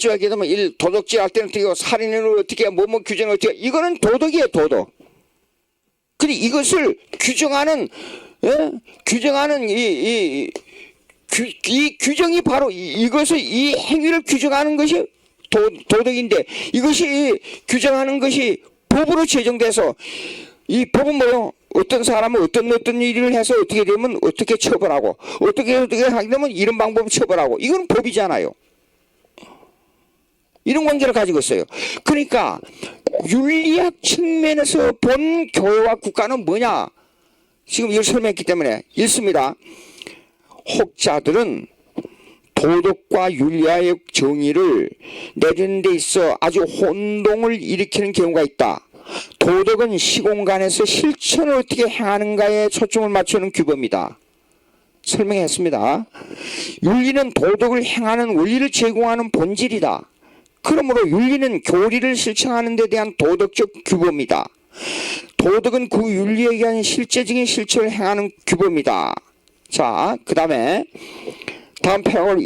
하게 되면 도덕질 할 때는 어떻게, 살인을 어떻게, 뭐뭐 규정을 어떻게, 이거는 도덕이에요, 도덕. 근데 이것을 규정하는 이 규정이 바로 이것을, 이 행위를 규정하는 것이 도덕인데, 이것이 규정하는 것이 법으로 제정돼서, 이 법은 뭐요? 어떤 사람은 어떤 일을 해서 어떻게 되면 어떻게 처벌하고, 어떻게 하게 되면 이런 방법으로 처벌하고, 이건 법이잖아요. 이런 관계를 가지고 있어요. 그러니까 윤리학 측면에서 본 교회와 국가는 뭐냐? 지금 이걸 설명했기 때문에 읽습니다. 혹자들은 도덕과 윤리의 정의를 내리는 데 있어 아주 혼동을 일으키는 경우가 있다. 도덕은 시공간에서 실천을 어떻게 행하는가에 초점을 맞추는 규범이다. 설명했습니다. 윤리는 도덕을 행하는 원리를 제공하는 본질이다. 그러므로 윤리는 교리를 실천하는 데 대한 도덕적 규범이다. 도덕은 그 윤리에 의한 실제적인 실천을 행하는 규범이다. 자, 그 다음에 다음 패러그래프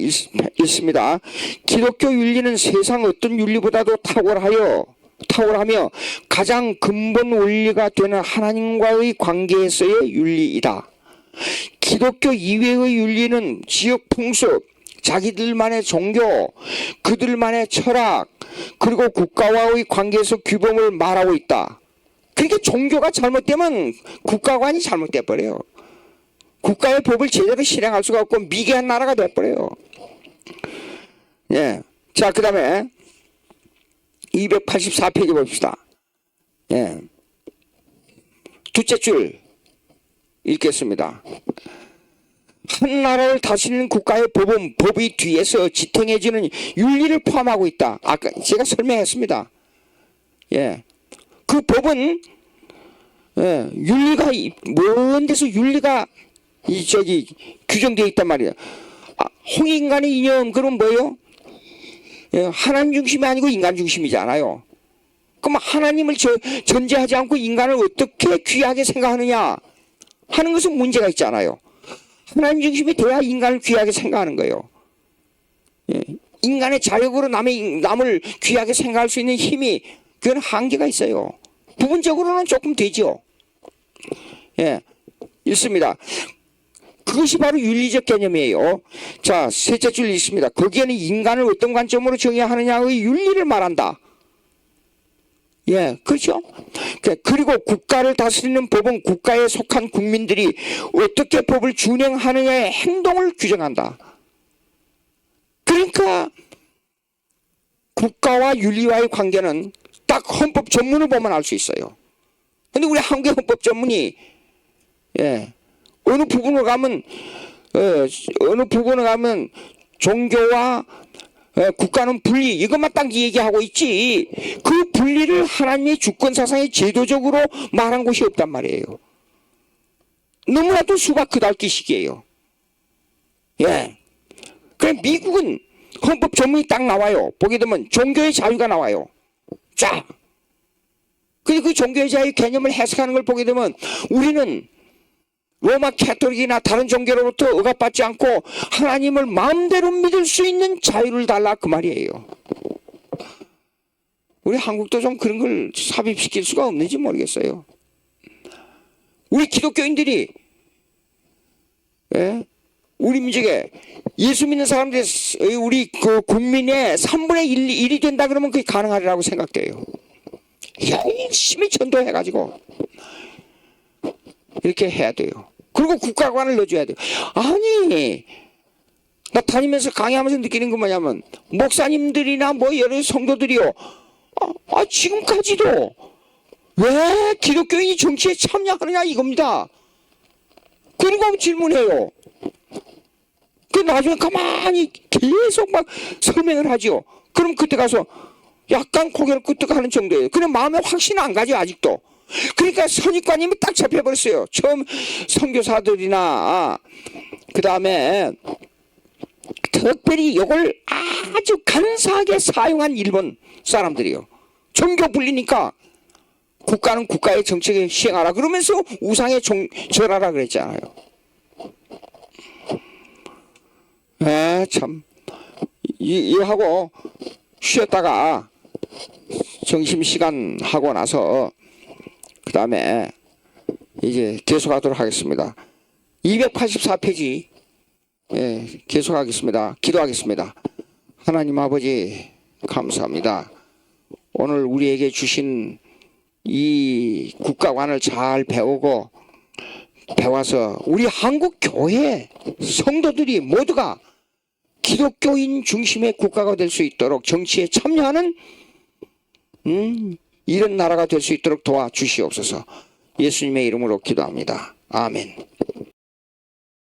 읽습니다. 기독교 윤리는 세상 어떤 윤리보다도 탁월하며 가장 근본 원리가 되는 하나님과의 관계에서의 윤리이다. 기독교 이외의 윤리는 지역 풍습, 자기들만의 종교, 그들만의 철학, 그리고 국가와의 관계에서 규범을 말하고 있다. 그러니까 종교가 잘못되면 국가관이 잘못돼 버려요. 국가의 법을 제대로 실행할 수가 없고 미개한 나라가 돼버려요. 예. 자, 그 다음에 284페이지 봅시다. 예. 둘째 줄 읽겠습니다. 한 나라를 다스리는 국가의 법은 법의 뒤에서 지탱해주는 윤리를 포함하고 있다. 아까 제가 설명했습니다. 예. 그 법은 윤리가 먼 데서 윤리가 규정되어 있단 말이에요. 홍익인간의 이념, 그럼 뭐예요? 하나님 중심이 아니고 인간 중심이잖아요. 그럼 하나님을 전제하지 않고 인간을 어떻게 귀하게 생각하느냐 하는 것은 문제가 있잖아요. 하나님 중심이 돼야 인간을 귀하게 생각하는 거예요. 인간의 자력으로 남을 귀하게 생각할 수 있는 힘이, 그건 한계가 있어요. 부분적으로는 조금 되죠. 예, 있습니다. 그것이 바로 윤리적 개념이에요. 자, 셋째 줄 있습니다. 거기에는 인간을 어떤 관점으로 정의하느냐의 윤리를 말한다. 예, 그렇죠? 그리고 국가를 다스리는 법은 국가에 속한 국민들이 어떻게 법을 준행하느냐의 행동을 규정한다. 그러니까 국가와 윤리와의 관계는 딱 헌법 전문을 보면 알 수 있어요. 근데 우리 한국의 헌법 전문이 어느 부분으로 가면 종교와 국가는 분리, 이것만 딱 얘기하고 있지, 그 분리를 하나님의 주권사상에 제도적으로 말한 곳이 없단 말이에요. 너무나도 수박 그달기식이에요. 예. 그럼 미국은 헌법 전문이 딱 나와요. 보게 되면 종교의 자유가 나와요. 자, 근데 그 종교의 자유 개념을 해석하는 걸 보게 되면 우리는 로마 캐톨릭이나 다른 종교로부터 억압받지 않고 하나님을 마음대로 믿을 수 있는 자유를 달라, 그 말이에요. 우리 한국도 좀 그런 걸 삽입시킬 수가 없는지 모르겠어요. 우리 기독교인들이 우리 민족에 예수 믿는 사람들이 우리 그 국민의 3분의 1이 된다 그러면 그게 가능하리라고 생각돼요. 열심히 전도해가지고 이렇게 해야 돼요. 그리고 국가관을 넣어줘야 돼요. 아니, 나 다니면서 강의하면서 느끼는 건 뭐냐면, 목사님들이나 뭐 여러 성도들이요, 지금까지도 왜 기독교인이 정치에 참여하느냐 이겁니다. 그리고 질문해요. 그 나중에 가만히 계속 막 설명을 하죠. 그럼 그때 가서 약간 고개를 끄덕하는 정도예요. 그냥 마음에 확신은 안 가죠, 아직도. 그러니까 선입관님이 딱 잡혀버렸어요. 처음 선교사들이나 그 다음에 특별히 이걸 아주 간사하게 사용한 일본 사람들이요. 종교 불리니까 국가는 국가의 정책을 시행하라 그러면서 우상에 절하라 그랬잖아요. 참 이하고 쉬었다가 점심시간 하고 나서 그 다음에 이제 계속하도록 하겠습니다. 284페이지 계속하겠습니다. 기도하겠습니다. 하나님 아버지 감사합니다. 오늘 우리에게 주신 이 국가관을 잘 배워서 우리 한국 교회 성도들이 모두가 기독교인 중심의 국가가 될 수 있도록 정치에 참여하는 이런 나라가 될 수 있도록 도와주시옵소서. 예수님의 이름으로 기도합니다. 아멘.